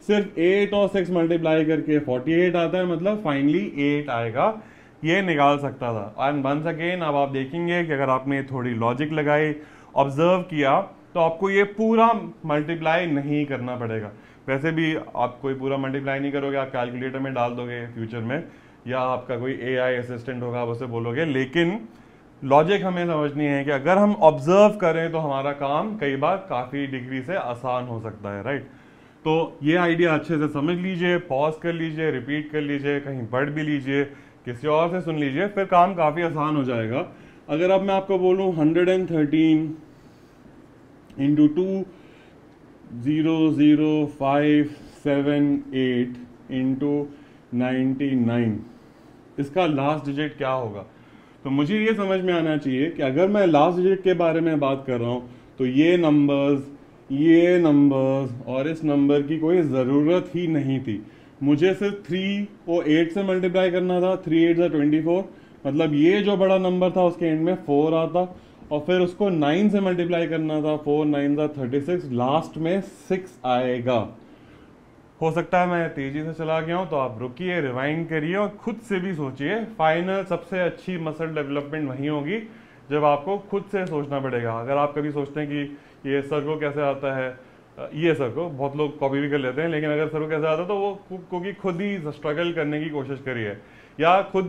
सिर्फ 8 और 6 मल्टीप्लाई करके 48 आता है, मतलब फाइनली 8 आएगा, ये निकाल सकता था। एंड वंस अगेन अब आप देखेंगे कि अगर आपने थोड़ी लॉजिक लगाई, ऑब्जर्व किया, तो आपको ये पूरा मल्टीप्लाई नहीं करना पड़ेगा। वैसे भी आप कोई पूरा मल्टीप्लाई नहीं करोगे, आप कैलकुलेटर में डाल दोगे फ्यूचर में, या आपका कोई AI असिस्टेंट होगा, आप उसे बोलोगे। लेकिन लॉजिक हमें समझनी है कि अगर हम ऑब्जर्व करें तो हमारा काम कई बार काफ़ी डिग्री से आसान हो सकता है, राइट। तो ये आइडिया अच्छे से समझ लीजिए, पॉज कर लीजिए, रिपीट कर लीजिए, कहीं पढ़ भी लीजिए, किसी और से सुन लीजिए, फिर काम काफ़ी आसान हो जाएगा। अगर अब मैं आपको बोलूँ 113 इंटू 2 0 0 5 7 8 इंटू 99, इसका लास्ट डिजिट क्या होगा, तो मुझे ये समझ में आना चाहिए कि अगर मैं लास्ट डिजिट के बारे में बात कर रहा हूँ तो ये नंबर्स और इस नंबर की कोई ज़रूरत ही नहीं थी। मुझे सिर्फ 3 को 8 से मल्टीप्लाई करना था, 3 8 24, मतलब ये जो बड़ा नंबर था उसके एंड में 4 आता, और फिर उसको 9 से मल्टीप्लाई करना था, 4 9 36, लास्ट में 6 आएगा। हो सकता है मैं तेजी से चला गया हूं, तो आप रुकिए, रिवाइंड करिए और खुद से भी सोचिए। फाइनल सबसे अच्छी मसल डेवलपमेंट वहीं होगी जब आपको खुद से सोचना पड़ेगा। अगर आप कभी सोचते हैं कि ये सर को कैसे आता है, ये सर को बहुत लोग कॉपी भी कर लेते हैं, लेकिन अगर सर को कैसे आता है तो वो क्योंकि खुद ही स्ट्रगल करने की कोशिश करी है, या खुद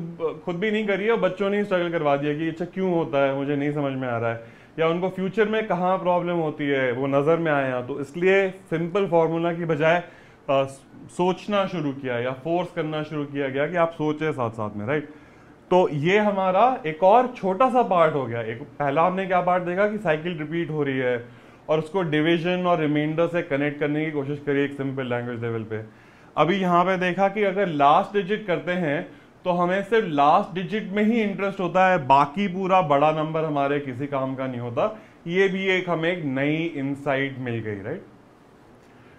भी नहीं करी है, बच्चों ने स्ट्रगल करवा दिया कि अच्छा क्यों होता है, मुझे नहीं समझ में आ रहा है, या उनको फ्यूचर में कहाँ प्रॉब्लम होती है वो नज़र में आया। तो इसलिए सिंपल फार्मूला की बजाय सोचना शुरू किया या फोर्स करना शुरू किया गया कि आप सोचे साथ साथ में, राइट। तो ये हमारा एक और छोटा सा पार्ट हो गया। एक पहला हमने क्या पार्ट देखा कि साइकिल रिपीट हो रही है और उसको डिवीजन और रिमाइंडर से कनेक्ट करने की कोशिश करी एक सिंपल लैंग्वेज लेवल पे। अभी यहाँ पे देखा कि अगर लास्ट डिजिट करते हैं तो हमें सिर्फ लास्ट डिजिट में ही इंटरेस्ट होता है, बाकी पूरा बड़ा नंबर हमारे किसी काम का नहीं होता। ये भी एक हमें एक नई इंसाइट मिल गई, राइट।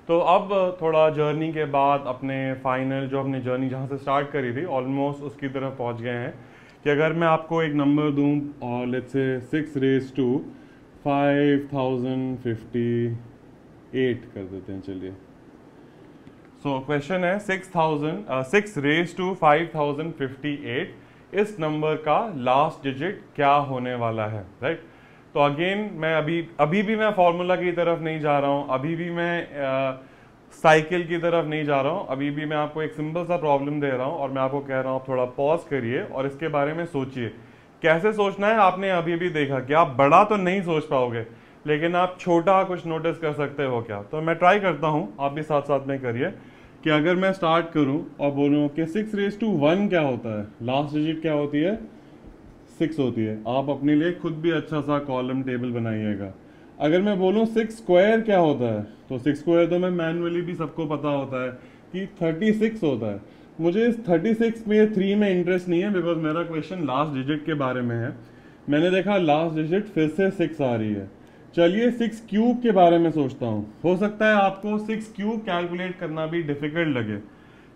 तो अब थोड़ा जर्नी के बाद अपने फाइनल जो हमने जर्नी जहाँ से स्टार्ट करी थी ऑलमोस्ट उसकी तरफ पहुँच गए हैं। कि अगर मैं आपको एक नंबर दूँ और लेट्स से 6 रेज़ टू 5058 कर देते हैं, चलिए। सो क्वेश्चन है 6 रेज़ टू 5058, इस नंबर का लास्ट डिजिट क्या होने वाला है, राइट। तो अगेन मैं अभी भी मैं फॉर्मूला की तरफ नहीं जा रहा हूँ, अभी भी मैं साइकिल की तरफ नहीं जा रहा हूँ, अभी भी मैं आपको एक सिंपल सा प्रॉब्लम दे रहा हूँ और मैं आपको कह रहा हूँ थोड़ा पॉज करिए और इसके बारे में सोचिए। कैसे सोचना है आपने अभी भी देखा कि आप बड़ा तो नहीं सोच पाओगे, लेकिन आप छोटा कुछ नोटिस कर सकते हो क्या। तो मैं ट्राई करता हूँ, आप भी साथ साथ में करिए। कि अगर मैं स्टार्ट करूँ और बोलूँ कि 6 रेज़ टू 1 क्या होता है, लास्ट डिजिट क्या होती है, 6 होती है। आप अपने लिए खुद भी अच्छा सा कॉलम टेबल बनाइएगा। अगर मैं बोलूँ 6 स्क्वायर क्या होता है, तो 6 स्क्वायर तो मैं मैनुअली भी सबको पता होता है कि 36 होता है। मुझे इस 36 में 3 में इंटरेस्ट नहीं है, बिकॉज मेरा क्वेश्चन लास्ट डिजिट के बारे में है। मैंने देखा लास्ट डिजिट फिर से 6 आ रही है। चलिए 6 क्यूब के बारे में सोचता हूँ। हो सकता है आपको 6 क्यूब कैलकुलेट करना भी डिफिकल्ट लगे,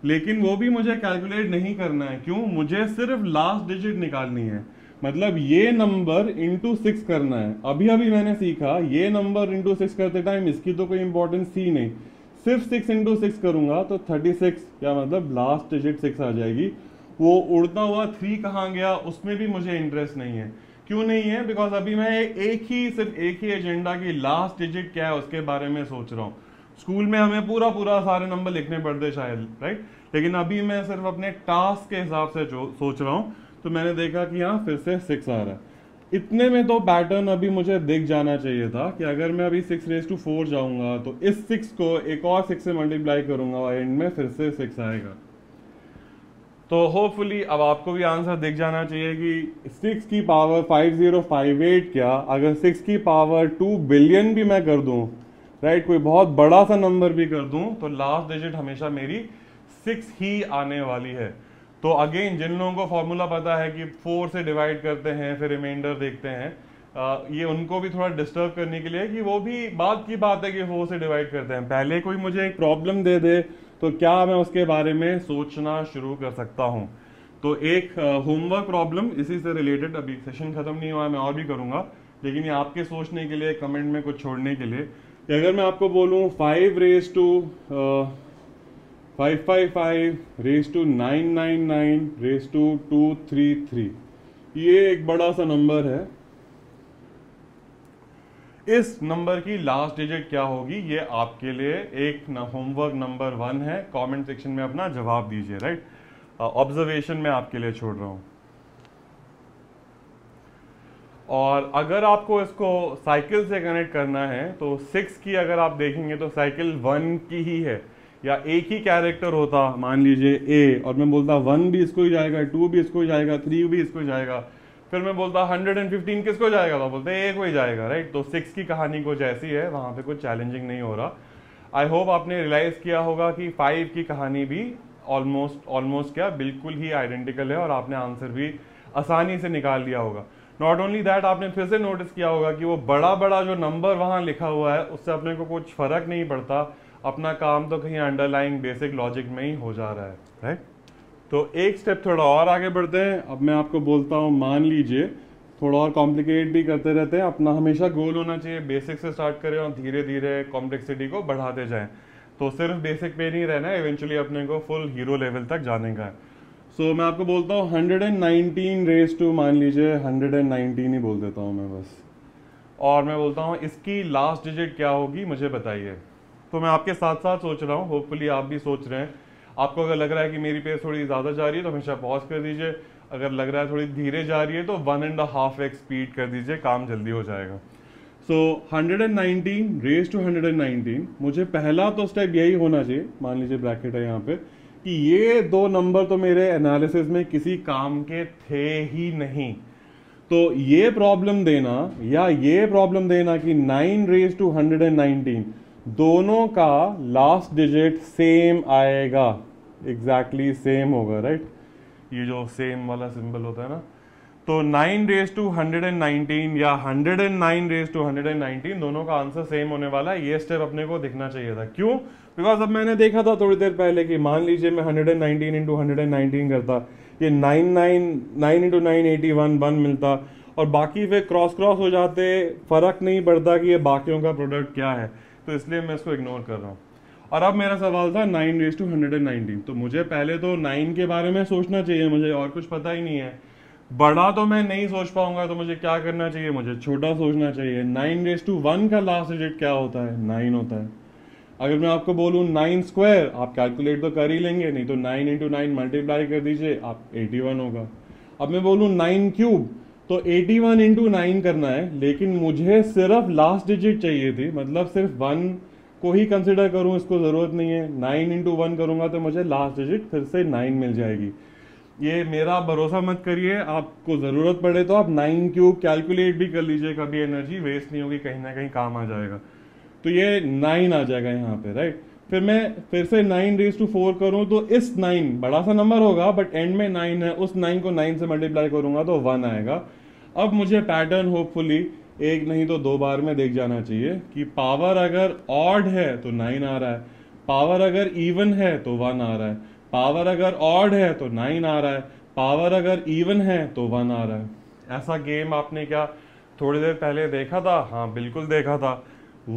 लेकिन वो भी मुझे कैलकुलेट नहीं करना है। क्यों? मुझे सिर्फ लास्ट डिजिट निकालनी है, मतलब ये नंबर इंटू 6 करना है। अभी अभी मैंने सीखा ये नंबर इंटू 6 करते टाइम इसकी तो कोई इंपॉर्टेंस थी नहीं, सिर्फ 6 इंटू 6 करूंगा तो 36, या मतलब लास्ट डिजिट 6 आ जाएगी। वो उड़ता हुआ 3 कहाँ गया उसमें भी मुझे इंटरेस्ट नहीं है। क्यों नहीं है? बिकॉज अभी मैं सिर्फ एक ही एजेंडा की लास्ट डिजिट क्या है उसके बारे में सोच रहा हूँ। स्कूल में हमें पूरा सारे नंबर लिखने पड़ते शायद, राइट, लेकिन अभी मैं सिर्फ अपने टास्क के हिसाब से सोच रहा हूँ। तो मैंने देखा कि यहाँ फिर से 6 आ रहा है। इतने में तो पैटर्न अभी मुझे दिख जाना चाहिए था कि अगर मैं अभी 6 रेज़ टू 4 जाऊंगा तो इस 6 को एक और 6 से मल्टीप्लाई करूंगा और एंड में फिर से 6 आएगा। तो होपफुली अब आपको भी आंसर दिख जाना चाहिए कि 6 की पावर 5058 क्या, अगर 6 की पावर 2 बिलियन भी मैं कर दूं राइट। कोई बहुत बड़ा सा नंबर भी कर दूं तो लास्ट डिजिट हमेशा मेरी 6 ही आने वाली है। तो अगेन जिन लोगों को फॉर्मूला पता है कि 4 से डिवाइड करते हैं फिर रिमाइंडर देखते हैं, ये उनको भी थोड़ा डिस्टर्ब करने के लिए कि वो भी बात की बात है कि 4 से डिवाइड करते हैं। पहले कोई मुझे एक प्रॉब्लम दे दे तो क्या मैं उसके बारे में सोचना शुरू कर सकता हूँ। तो एक होमवर्क प्रॉब्लम इसी से रिलेटेड, अभी सेशन खत्म नहीं हुआ है, मैं और भी करूंगा, लेकिन ये आपके सोचने के लिए, कमेंट में कुछ छोड़ने के लिए, कि अगर मैं आपको बोलूं 5 रेज टू 999 रेज टू 233, ये एक बड़ा सा नंबर है। इस नंबर की लास्ट डिजिट क्या होगी, ये आपके लिए एक होमवर्क नंबर 1 है। कमेंट सेक्शन में अपना जवाब दीजिए, राइट। ऑब्जर्वेशन में आपके लिए छोड़ रहा हूं। और अगर आपको इसको साइकिल से कनेक्ट करना है तो 6 की अगर आप देखेंगे तो साइकिल 1 की ही है, या एक ही कैरेक्टर होता, मान लीजिए ए, और मैं बोलता 1 भी इसको ही जाएगा, 2 भी इसको ही जाएगा, 3 भी इसको ही जाएगा, फिर मैं बोलता 115 किसको जाएगा, तो बोलते ए को ही जाएगा, राइट। तो 6 की कहानी कुछ ऐसी है, वहां पे कुछ चैलेंजिंग नहीं हो रहा। आई होप आपने रियलाइज किया होगा कि 5 की कहानी भी ऑलमोस्ट क्या बिल्कुल ही आइडेंटिकल है, और आपने आंसर भी आसानी से निकाल लिया होगा। नॉट ओनली दैट, आपने फिर से नोटिस किया होगा कि वो बड़ा बड़ा जो नंबर वहां लिखा हुआ है उससे अपने को कुछ फर्क नहीं पड़ता, अपना काम तो कहीं अंडरलाइंग बेसिक लॉजिक में ही हो जा रहा है, राइट। तो एक स्टेप थोड़ा और आगे बढ़ते हैं। अब मैं आपको बोलता हूँ, मान लीजिए थोड़ा और कॉम्प्लिकेट भी करते रहते हैं, अपना हमेशा गोल होना चाहिए बेसिक से स्टार्ट करें और धीरे धीरे कॉम्प्लेक्सिटी को बढ़ाते जाएं। तो सिर्फ बेसिक पे नहीं रहना है, इवेंचुअली अपने को फुल हीरो लेवल तक जाने का है। सो मैं आपको बोलता हूँ 119 रेज टू, मान लीजिए 119 ही बोल देता हूँ मैं बस, और मैं बोलता हूँ इसकी लास्ट डिजिट क्या होगी मुझे बताइए। तो मैं आपके साथ साथ सोच रहा हूँ, होपफुली आप भी सोच रहे हैं। आपको अगर लग रहा है कि मेरी पेस थोड़ी ज़्यादा जा रही है तो हमेशा पॉज कर दीजिए, अगर लग रहा है थोड़ी धीरे जा रही है तो 1.5x स्पीड कर दीजिए, काम जल्दी हो जाएगा। सो 119 रेज टू 119, मुझे पहला तो स्टेप यही होना चाहिए, मान लीजिए ब्रैकेट है यहाँ पे, कि ये दो नंबर तो मेरे एनालिसिस में किसी काम के थे ही नहीं। तो ये प्रॉब्लम देना या ये प्रॉब्लम देना कि 9 रेज टू 119 दोनों का लास्ट डिजिट सेम आएगा, एग्जैक्टली सेम होगा, राइट। ये जो सेम वाला सिंबल होता है ना, तो 9 रेज टू 119 या 109 रेज टू 119 दोनों का आंसर सेम होने वाला है। ये स्टेप अपने को दिखना चाहिए था। क्यों? बिकॉज अब मैंने देखा था थोड़ी देर पहले कि मान लीजिए मैं 119 इंटू 119 करता, ये 9 इंटू 9 81 1 मिलता, और बाकी फिर क्रॉस हो जाते, फर्क नहीं पड़ता कि ये बाकियों का प्रोडक्ट क्या है, तो इसलिए मैं इसको इग्नोर कर रहा हूँ। और अब मेरा सवाल था 9 रेज टू 119, तो मुझे पहले तो 9 के बारे में सोचना चाहिए, मुझे और कुछ पता ही नहीं है। बड़ा तो मैं नहीं सोच पाऊंगा, तो मुझे क्या करना चाहिए, मुझे छोटा सोचना चाहिए। 9 रेज टू 1 का लास्ट डिजिट क्या होता है, 9 होता है। अगर मैं आपको बोलूं 9 स्क्वायर, आप कैलकुलेट तो कर ही लेंगे, नहीं तो 9 इंटू 9 मल्टीप्लाई कर दीजिए, आप 81 होगा। अब मैं बोलूं 9 क्यूब, तो 81 इंटू 9 करना है, लेकिन मुझे सिर्फ लास्ट डिजिट चाहिए थी, मतलब सिर्फ 1 को ही कंसिडर करूं, इसको जरूरत नहीं है। 9 इंटू 1 करूंगा तो मुझे लास्ट डिजिट फिर से 9 मिल जाएगी। ये मेरा भरोसा मत करिए, आपको जरूरत पड़े तो आप 9 क्यूब कैलकुलेट भी कर लीजिए, कभी एनर्जी वेस्ट नहीं होगी, कहीं ना कहीं काम आ जाएगा। तो ये 9 आ जाएगा यहाँ पे, राइट। फिर मैं फिर से 9 रेज टू 4 करूं तो इस 9 बड़ा सा नंबर होगा बट एंड में 9 है, उस 9 को 9 से मल्टीप्लाई करूंगा तो 1 आएगा। अब मुझे पैटर्न होपफुली एक नहीं तो 2 बार में देख जाना चाहिए कि पावर अगर ऑड है तो 9 आ रहा है, पावर अगर इवन है तो 1 आ रहा है, पावर अगर ऑड है तो 9 आ रहा है, पावर अगर इवन है तो 1 आ रहा है। ऐसा गेम आपने क्या थोड़ी देर पहले देखा था? हाँ बिल्कुल देखा था।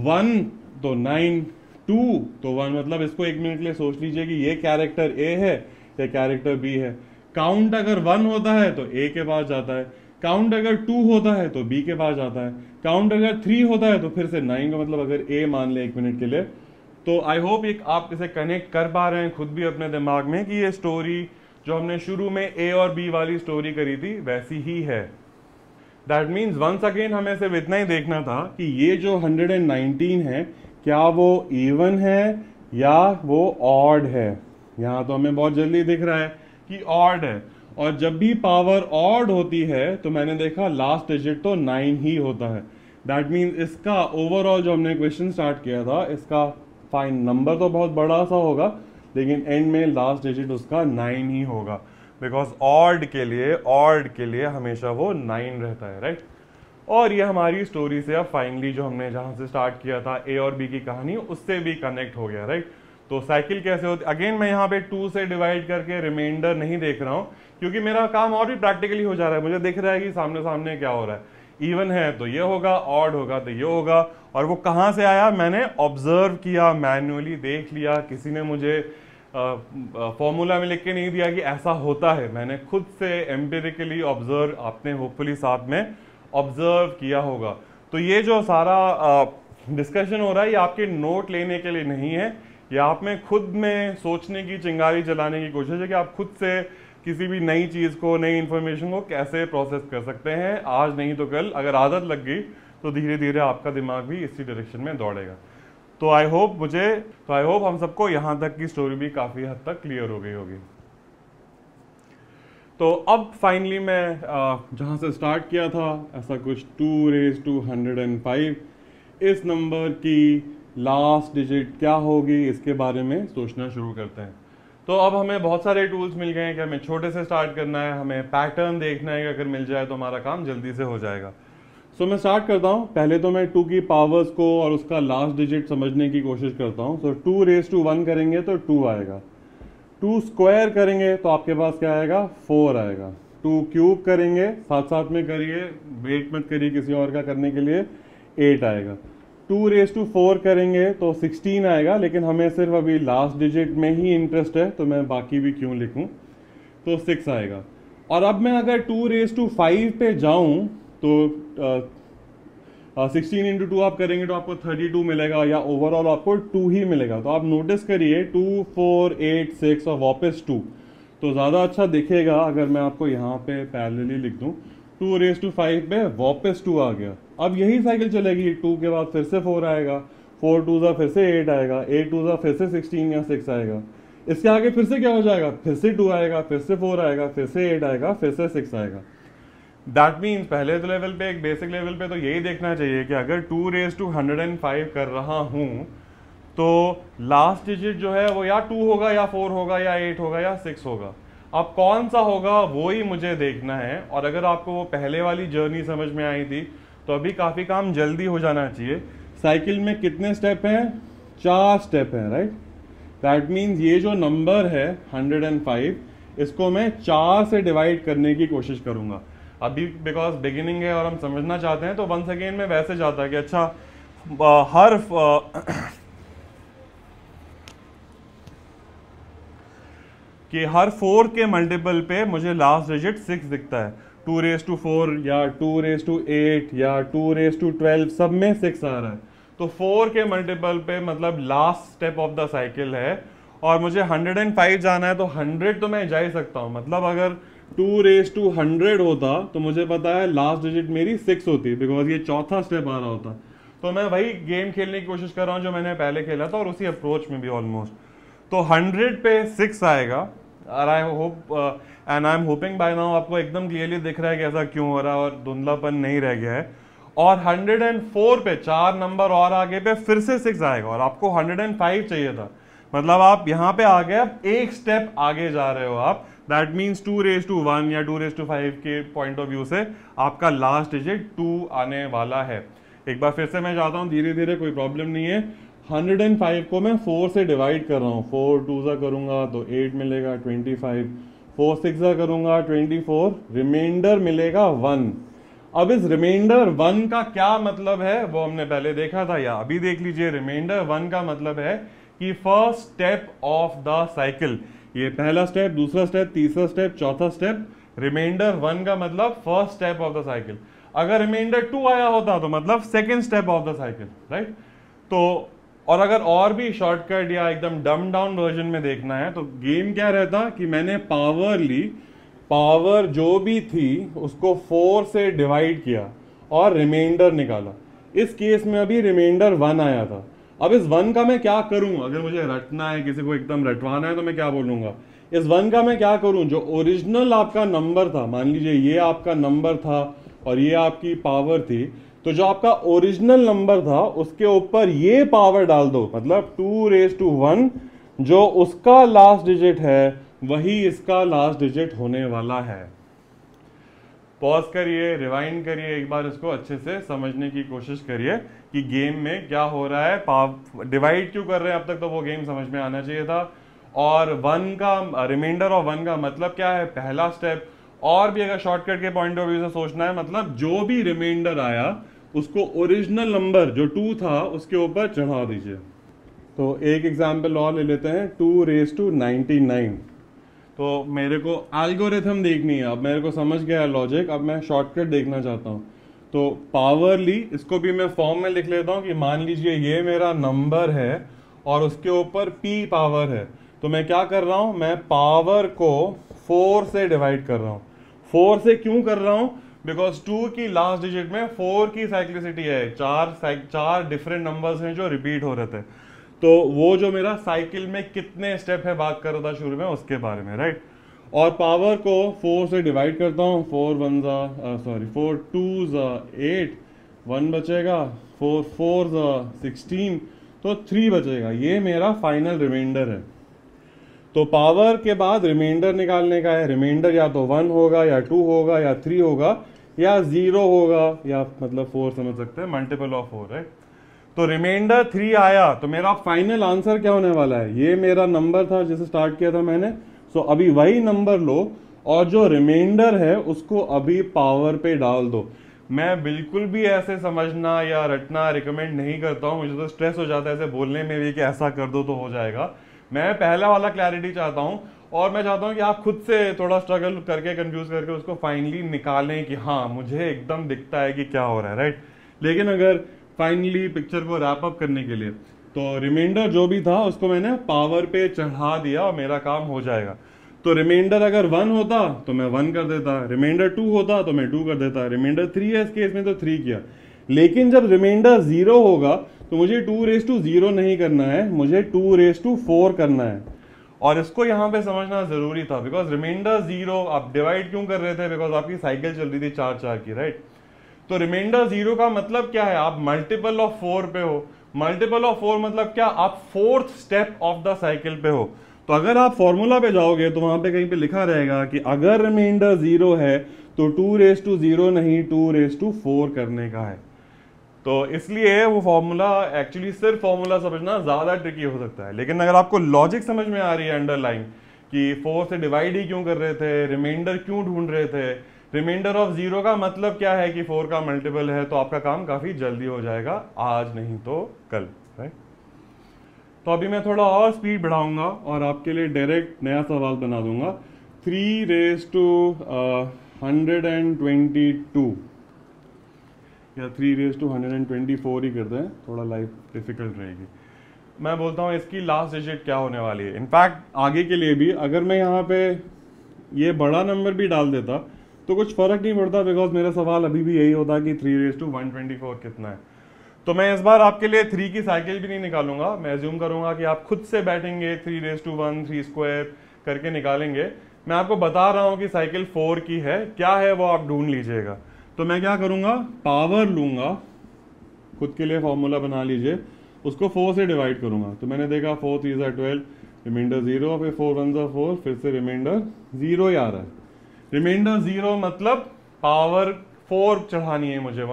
1 तो 9, 2 तो 1, मतलब इसको 1 मिनट के लिए सोच लीजिए कि ये कैरेक्टर ए है या कैरेक्टर बी है। काउंट अगर 1 होता है तो ए के पास जाता है, काउंट अगर 2 होता है तो बी के पास जाता है, काउंट अगर 3 होता है तो फिर से 9 का मतलब अगर ए मान ले 1 मिनट के लिए। तो आई होप आप इसे कनेक्ट कर पा रहे हैं खुद भी अपने दिमाग में कि ये स्टोरी जो हमने शुरू में ए और बी वाली स्टोरी करी थी वैसी ही है। दैट मीन्स वंस अगेन हमें सिर्फ इतना ही देखना था कि ये जो 119 है क्या वो इवन है या वो ऑड है। यहाँ तो हमें बहुत जल्दी दिख रहा है कि ऑड है, और जब भी पावर ऑड होती है तो मैंने देखा लास्ट डिजिट तो 9 ही होता है। दैट मीन्स इसका ओवरऑल जो हमने क्वेश्चन स्टार्ट किया था, इसका फाइन नंबर तो बहुत बड़ा सा होगा, लेकिन एंड में लास्ट डिजिट उसका 9 ही होगा, बिकॉज ऑड के लिए हमेशा वो 9 रहता है, राइट। और ये हमारी स्टोरी से अब फाइनली जो हमने जहां से स्टार्ट किया था ए और बी की कहानी, उससे भी कनेक्ट हो गया, राइट। तो साइकिल कैसे होती, अगेन मैं यहाँ पे 2 से डिवाइड करके रिमाइंडर नहीं देख रहा हूँ, क्योंकि मेरा काम और भी प्रैक्टिकली हो जा रहा है, मुझे दिख रहा है कि सामने सामने क्या हो रहा है, इवन है तो ये होगा, ऑड होगा तो ये होगा। और वो कहाँ से आया, मैंने ऑब्जर्व किया, मैन्युअली देख लिया, किसी ने मुझे फॉर्मूला में लिख के नहीं दिया कि ऐसा होता है, मैंने खुद से एम्पिरिकली ऑब्जर्व, आपने होपफुली साथ में ऑब्जर्व किया होगा। तो ये जो सारा डिस्कशन हो रहा है, ये आपके नोट लेने के लिए नहीं है, ये आप में खुद में सोचने की चिंगारी जलाने की कोशिश है कि आप खुद से किसी भी नई चीज़ को, नई इन्फॉर्मेशन को कैसे प्रोसेस कर सकते हैं। आज नहीं तो कल अगर आदत लग गई तो धीरे धीरे आपका दिमाग भी इसी डायरेक्शन में दौड़ेगा। तो आई होप हम सबको यहाँ तक की स्टोरी भी काफ़ी हद तक क्लियर हो गई होगी। तो अब फाइनली मैं जहाँ से स्टार्ट किया था, ऐसा कुछ 2⁻105, इस नंबर की लास्ट डिजिट क्या होगी इसके बारे में सोचना शुरू करते हैं। तो अब हमें बहुत सारे टूल्स मिल गए हैं कि हमें छोटे से स्टार्ट करना है, हमें पैटर्न देखना है कि अगर मिल जाए तो हमारा काम जल्दी से हो जाएगा। सो मैं स्टार्ट करता हूँ। पहले तो मैं 2 की पावर्स को और उसका लास्ट डिजिट समझने की कोशिश करता हूँ। सो 2⁻1 करेंगे तो 2 आएगा, 2 स्क्वायर करेंगे तो आपके पास क्या आएगा, 4 आएगा, 2 क्यूब करेंगे, साथ साथ में करिए, वेट मत करिए किसी और का करने के लिए, 8 आएगा, 2⁻4 करेंगे तो 16 आएगा, लेकिन हमें सिर्फ अभी लास्ट डिजिट में ही इंटरेस्ट है तो मैं बाकी भी क्यों लिखूं, तो 6 आएगा। और अब मैं अगर 2⁻5 पे जाऊं तो 16 इंटू 2 आप करेंगे तो आपको 32 मिलेगा, या ओवरऑल आपको 2 ही मिलेगा। तो आप नोटिस करिए 2, 4, 8, 6 और वापस 2, तो ज़्यादा अच्छा दिखेगा अगर मैं आपको यहाँ पे पैरेलली लिख दूँ। 2⁻5 पे वापस 2 आ गया, अब यही साइकिल चलेगी, 2 के बाद फिर से 4 आएगा, 4 2 फिर से 8 आएगा, 8 2 फिर से 16 या 6 आएगा, इसके आगे फिर से क्या हो जाएगा, फिर से 2 आएगा, फिर से 4 आएगा, फिर से 8 आएगा, फिर से 6 आएगा। दैट मीन्स पहले लेवल पे, एक बेसिक लेवल पे तो यही देखना चाहिए कि अगर 2⁻105 कर रहा हूँ तो लास्ट डिजिट जो है वो या 2 होगा या 4 होगा या 8 होगा या 6 होगा। अब कौन सा होगा वो ही मुझे देखना है। और अगर आपको वो पहले वाली जर्नी समझ में आई थी तो अभी काफ़ी काम जल्दी हो जाना चाहिए। साइकिल में कितने स्टेप हैं, 4 स्टेप हैं, राइट। दैट मीन्स ये जो नंबर है 105, इसको मैं 4 से डिवाइड करने की कोशिश करूंगा अभी, बिकॉज बिगिनिंग है और हम समझना चाहते हैं। तो वंस अगेन में वैसे जाता है कि अच्छा हर 4 के मल्टीपल पे मुझे लास्ट डिजिट 6 दिखता है। 2⁻4 या 2⁻8 या 2⁻12 सब में 6 आ रहा है। तो 4 के मल्टीपल पे मतलब last step of the cycle है, और मुझे 105 जाना है तो 100 तो मैं जा ही सकता हूँ। मतलब अगर 2⁻100 होता तो मुझे पता है लास्ट डिजिट मेरी 6 होती, बिकॉज ये चौथा स्टेप आ रहा होता। तो मैं वही गेम खेलने की कोशिश कर रहा हूँ जो मैंने पहले खेला था, और उसी अप्रोच में भी ऑलमोस्ट। तो 100 पे 6 आएगा, और I hope and I am hoping by now आपको एकदम क्लियरली दिख रहा है कि ऐसा क्यों हो रहा है और धुंधलापन नहीं रह गया है। और 104 पे 4 नंबर और आगे पे फिर से 6 आएगा, और आपको 105 चाहिए था। मतलब आप यहाँ पे आ गए, अब एक स्टेप आगे जा रहे हो आप। दैट मीन्स 2⁻1 या 2⁻5 के पॉइंट ऑफ व्यू से आपका लास्ट डिजिट 2 आने वाला है। एक बार फिर से मैं जाता हूँ धीरे धीरे, कोई प्रॉब्लम नहीं है। 105 को मैं 4 से डिवाइड कर रहा हूँ, 4 2 करूंगा तो 8 मिलेगा, 25, 4 6 करूंगा 24, रिमाइंडर मिलेगा 1। अब इस रिमाइंडर 1 का क्या मतलब है वो हमने पहले देखा था, या अभी देख लीजिए। रिमाइंडर 1 का मतलब है कि first step of the cycle, ये पहला स्टेप, दूसरा स्टेप, तीसरा स्टेप, चौथा स्टेप। रिमाइंडर 1 का मतलब first step of the cycle. अगर रिमाइंडर 2 आया होता तो मतलब second step of the cycle, right. तो और अगर और भी शॉर्टकट या एकदम डम डाउन वर्जन में देखना है तो गेम क्या रहता कि मैंने पावर ली, पावर जो भी थी उसको 4 से डिवाइड किया और रिमाइंडर निकाला। इस केस में अभी रिमाइंडर 1 आया था। अब इस 1 का मैं क्या करूं, अगर मुझे रटना है, किसी को एकदम रटवाना है तो मैं क्या बोलूंगा, इस 1 का मैं क्या करूं, जो ओरिजिनल आपका नंबर था, मान लीजिए ये आपका नंबर था और ये आपकी पावर थी, तो जो आपका ओरिजिनल नंबर था उसके ऊपर ये पावर डाल दो, मतलब 2⁻1 जो उसका लास्ट डिजिट है वही इसका लास्ट डिजिट होने वाला है। पॉज करिए, रिवाइंड करिए, एक बार इसको अच्छे से समझने की कोशिश करिए कि गेम में क्या हो रहा है, डिवाइड क्यों कर रहे हैं। अब तक तो वो गेम समझ में आना चाहिए था। और वन का रिमाइंडर ऑफ वन का मतलब क्या है, पहला स्टेप। और भी अगर शॉर्टकट के पॉइंट ऑफ व्यू से सोचना है, मतलब जो भी रिमाइंडर आया उसको ओरिजिनल नंबर जो 2 था उसके ऊपर चढ़ा दीजिए। तो एक एग्जाम्पल और ले लेते हैं, 2⁻99। तो मेरे को एल्गोरिथम देखनी है, अब मेरे को समझ गया लॉजिक, अब मैं शॉर्टकट देखना चाहता हूँ। तो पावरली, इसको भी मैं फॉर्म में लिख लेता हूँ कि मान लीजिए ये मेरा नंबर है और उसके ऊपर p पावर है। तो मैं क्या कर रहा हूँ, मैं पावर को 4 से डिवाइड कर रहा हूँ। 4 से क्यों कर रहा हूँ, बिकॉज 2 की लास्ट डिजिट में 4 की साइक्लिसिटी है, चार डिफरेंट नंबर्स हैं जो रिपीट हो रहे थे। तो वो जो मेरा साइकिल में कितने स्टेप है बात कर रहा था शुरू में, उसके बारे में, राइट। और पावर को 4 से डिवाइड करता हूँ, 4 2 8, 1 बचेगा, 4 4 16, तो 3 बचेगा। ये मेरा फाइनल रिमाइंडर है। तो पावर के बाद रिमाइंडर निकालने का है। रिमाइंडर या तो 1 होगा या 2 होगा या 3 होगा या 0 होगा, या मतलब 4 समझ सकते हैं, मल्टीपल ऑफ 4, राइट। तो रिमाइंडर 3 आया तो मेरा फाइनल आंसर क्या होने वाला है, ये मेरा नंबर था जिसे स्टार्ट किया था मैंने। सो अभी वही नंबर लो और जो रिमाइंडर है उसको अभी पावर पे डाल दो। मैं बिल्कुल भी ऐसे समझना या रटना रिकमेंड नहीं करता हूँ, मुझे तो स्ट्रेस हो जाता है ऐसे बोलने में भी कि ऐसा कर दो तो हो जाएगा। मैं पहला वाला क्लैरिटी चाहता हूँ और मैं चाहता हूँ कि आप खुद से थोड़ा स्ट्रगल करके कंफ्यूज करके उसको फाइनली निकालें कि हाँ मुझे एकदम दिखता है कि क्या हो रहा है, राइट। लेकिन अगर फाइनली पिक्चर को रैप अप करने के लिए, तो रिमाइंडर जो भी था उसको मैंने पावर पे चढ़ा दिया और मेरा काम हो जाएगा। तो रिमाइंडर अगर 1 होता तो मैं 1 कर देता, रिमाइंडर 2 होता तो मैं 2 कर देता, रिमाइंडर 3 है इस केस में तो 3 किया। लेकिन जब रिमाइंडर 0 होगा तो मुझे 2⁻0 नहीं करना है, मुझे 2⁻4 करना है। और इसको यहाँ पे समझना जरूरी था, बिकॉज रिमाइंडर 0 आप डिवाइड क्यों कर रहे थे, बिकॉज आपकी साइकिल चल रही थी 4 की, राइट। तो रिमाइंडर 0 का मतलब क्या है, आप मल्टीपल ऑफ 4 पे हो। मल्टीपल ऑफ 4 मतलब क्या, आप 4th step of the cycle पे हो। तो अगर आप फॉर्मूला पे जाओगे तो वहां पे कहीं पे लिखा रहेगा कि अगर रिमाइंडर 0 है तो 2⁻0 नहीं 2⁻4 करने का है। तो इसलिए वो फॉर्मूला, एक्चुअली सिर्फ फॉर्मूला समझना ज्यादा ट्रिकी हो सकता है, लेकिन अगर आपको लॉजिक समझ में आ रही है अंडरलाइन कि 4 से डिवाइड ही क्यों कर रहे थे, रिमाइंडर क्यों ढूंढ रहे थे, रिमाइंडर ऑफ 0 का मतलब क्या है कि 4 का मल्टीपल है, तो आपका काम काफी जल्दी हो जाएगा, आज नहीं तो कल, राइट। तो अभी मैं थोड़ा और स्पीड बढ़ाऊंगा और आपके लिए डायरेक्ट नया सवाल बना दूंगा। 3⁻122 या 3⁻124 ही करते हैं, थोड़ा लाइफ डिफिकल्ट रहेगी। मैं बोलता हूँ इसकी लास्ट डिजिट क्या होने वाली है। इनफैक्ट आगे के लिए भी अगर मैं यहाँ पे ये बड़ा नंबर भी डाल देता तो कुछ फर्क नहीं पड़ता, बिकॉज मेरा सवाल अभी भी यही होता कि 3⁻124 कितना है। तो मैं इस बार आपके लिए 3 की साइकिल भी नहीं निकालूंगा, मैं एज्यूम करूंगा कि आप खुद से बैठेंगे 3⁻1 3 स्क्वायर करके निकालेंगे। मैं आपको बता रहा हूं कि साइकिल 4 की है, क्या है वो आप ढूंढ लीजिएगा। तो मैं क्या करूंगा, पावर लूंगा, खुद के लिए फॉर्मूला बना लीजिए, उसको 4 से डिवाइड करूंगा। तो मैंने देखा 4 3 12, रिमाइंडर 0, फिर 4 1 4, फिर से रिमाइंडर 0 ही आ रहा है। रिमाइंडर 0 मतलब पावर 4 चढ़ानी है मुझे,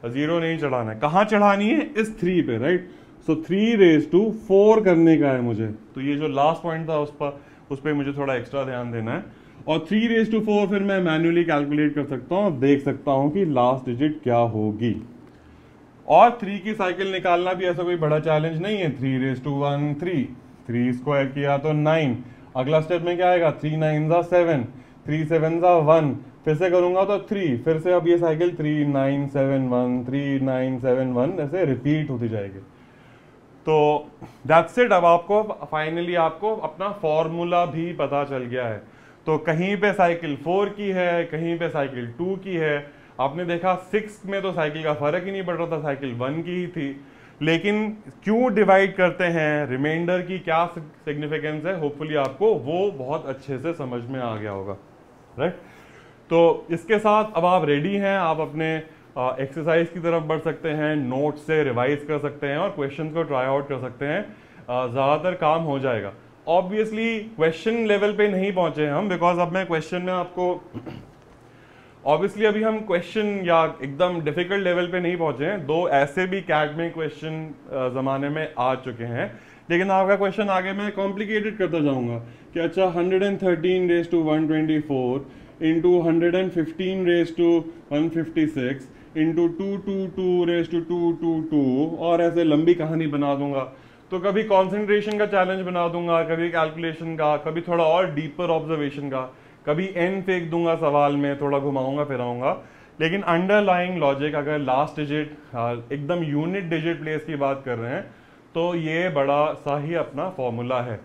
0 नहीं चढ़ाना है। कहाँ चढ़ानी है, इस 3 पे, राइट। सो 3⁻4 करने का है मुझे। तो ये जो लास्ट पॉइंट था उस पर मुझे थोड़ा एक्स्ट्रा ध्यान देना है। और 3⁻4 फिर मैं मैन्युअली कैलकुलेट कर सकता हूँ, देख सकता हूँ कि लास्ट डिजिट क्या होगी। और 3 की साइकिल निकालना भी ऐसा कोई बड़ा चैलेंज नहीं है। 3⁻1 3 स्क्वायर किया तो 9, अगला स्टेप में क्या आएगा, 3 9 7, 3 7 1, फिर से करूंगा तो 3, फिर से अब ये साइकिल 3 9 7 1 3 9 7 1 ऐसे रिपीट होती जाएगी। तो दैट्स इट। अब आपको फाइनली आपको अपना फॉर्मूला भी पता चल गया है। तो कहीं पे साइकिल 4 की है, कहीं पे साइकिल 2 की है। आपने देखा 6 में तो साइकिल का फर्क ही नहीं पड़ रहा था, साइकिल 1 की ही थी। लेकिन क्यों डिवाइड करते हैं, रिमाइंडर की क्या सिग्निफिकेंस है, होपफुली आपको वो बहुत अच्छे से समझ में आ गया होगा, राइट। तो इसके साथ अब आप रेडी हैं, आप अपने एक्सरसाइज की तरफ बढ़ सकते हैं, नोट से रिवाइज कर सकते हैं और क्वेश्चंस को ट्राई आउट कर सकते हैं। ज़्यादातर काम हो जाएगा। ऑब्वियसली क्वेश्चन लेवल पे नहीं पहुंचे हम, बिकॉज अब मैं क्वेश्चन में आपको ऑब्वियसली अभी हम क्वेश्चन या एकदम डिफिकल्ट लेवल पे नहीं पहुंचे हैं, दो ऐसे भी कैट में क्वेश्चन ज़माने में आ चुके हैं, लेकिन आपका क्वेश्चन आगे मैं कॉम्प्लिकेटेड करता जाऊंगा कि अच्छा 113 raise to 124 into 115 raise to 156 into 222 raise to 222 और ऐसे लंबी कहानी बना दूंगा। तो कभी कॉन्सेंट्रेशन का चैलेंज बना दूंगा, कभी कैलकुलेशन का, कभी थोड़ा और डीपर ऑब्जर्वेशन का, कभी एन फेंक दूंगा सवाल में, थोड़ा घुमाऊंगा फिराऊंगा। लेकिन अंडरलाइंग लॉजिक, अगर लास्ट डिजिट एकदम यूनिट डिजिट प्लेस की बात कर रहे हैं, तो ये बड़ा सा ही अपना फॉर्मूला है।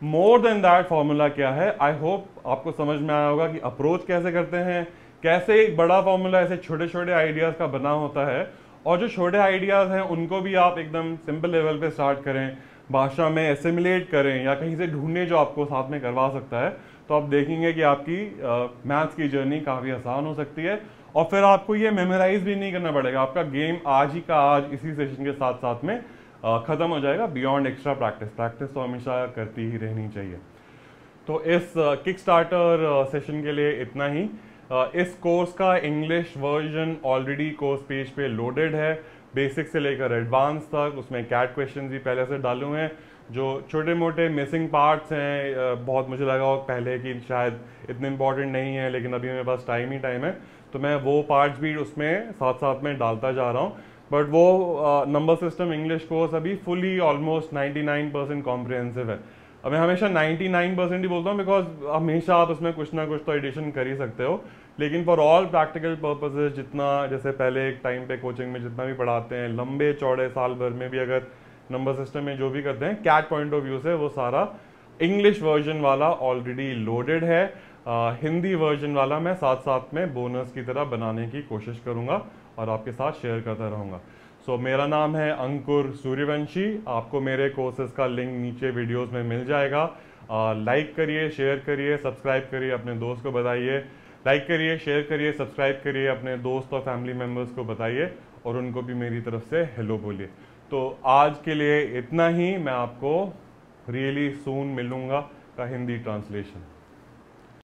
मोर देन दैट फॉर्मूला क्या है, आई होप आपको समझ में आया होगा कि अप्रोच कैसे करते हैं, कैसे एक बड़ा फॉर्मूला ऐसे छोटे छोटे आइडियाज का बना होता है, और जो छोटे आइडियाज हैं उनको भी आप एकदम सिंपल लेवल पे स्टार्ट करें, भाषा में एसिमुलेट करें या कहीं से ढूंढने जो आपको साथ में करवा सकता है, तो आप देखेंगे कि आपकी मैथ्स की जर्नी काफ़ी आसान हो सकती है। और फिर आपको ये मेमोराइज भी नहीं करना पड़ेगा, आपका गेम आज ही का आज इसी सेशन के साथ साथ में ख़त्म हो जाएगा। बियॉन्ड एक्स्ट्रा प्रैक्टिस, प्रैक्टिस तो हमेशा करती ही रहनी चाहिए। तो इस किक स्टार्टर सेशन के लिए इतना ही। इस कोर्स का English version already course page पे लोडेड है, बेसिक से लेकर एडवांस तक। उसमें कैट क्वेश्चन भी पहले से डाले हुए हैं। जो छोटे मोटे मिसिंग पार्ट्स हैं, बहुत मुझे लगा हो पहले कि शायद इतने इंपॉर्टेंट नहीं है, लेकिन अभी मेरे पास टाइम ही टाइम है, तो मैं वो पार्ट्स भी उसमें साथ साथ में डालता जा रहा हूँ। बट वो नंबर सिस्टम इंग्लिश कोर्स अभी फुली ऑलमोस्ट 99% कॉम्प्रिहेंसिव है। अब मैं हमेशा 99% ही बोलता हूँ, बिकॉज हमेशा आप उसमें कुछ ना कुछ तो एडिशन कर ही सकते हो, लेकिन फॉर ऑल प्रैक्टिकल पर्पसेज जितना, जैसे पहले एक टाइम पे कोचिंग में जितना भी पढ़ाते हैं, लंबे चौड़े साल भर में भी अगर नंबर सिस्टम में जो भी करते हैं कैट पॉइंट ऑफ व्यू से, वो सारा इंग्लिश वर्जन वाला ऑलरेडी लोडेड है। हिंदी वर्जन वाला मैं साथ साथ में बोनस की तरह बनाने की कोशिश करूंगा और आपके साथ शेयर करता रहूंगा। सो मेरा नाम है अंकुर सूर्यवंशी। आपको मेरे कोर्सेज का लिंक नीचे वीडियोस में मिल जाएगा। लाइक करिए, शेयर करिए, सब्सक्राइब करिए, अपने दोस्त को बताइए। लाइक करिए, शेयर करिए, सब्सक्राइब करिए, अपने दोस्त और फैमिली मेम्बर्स को बताइए और उनको भी मेरी तरफ से हेलो बोलिए। तो आज के लिए इतना ही। मैं आपको रियली सून मिलूंगा का हिंदी ट्रांसलेशन।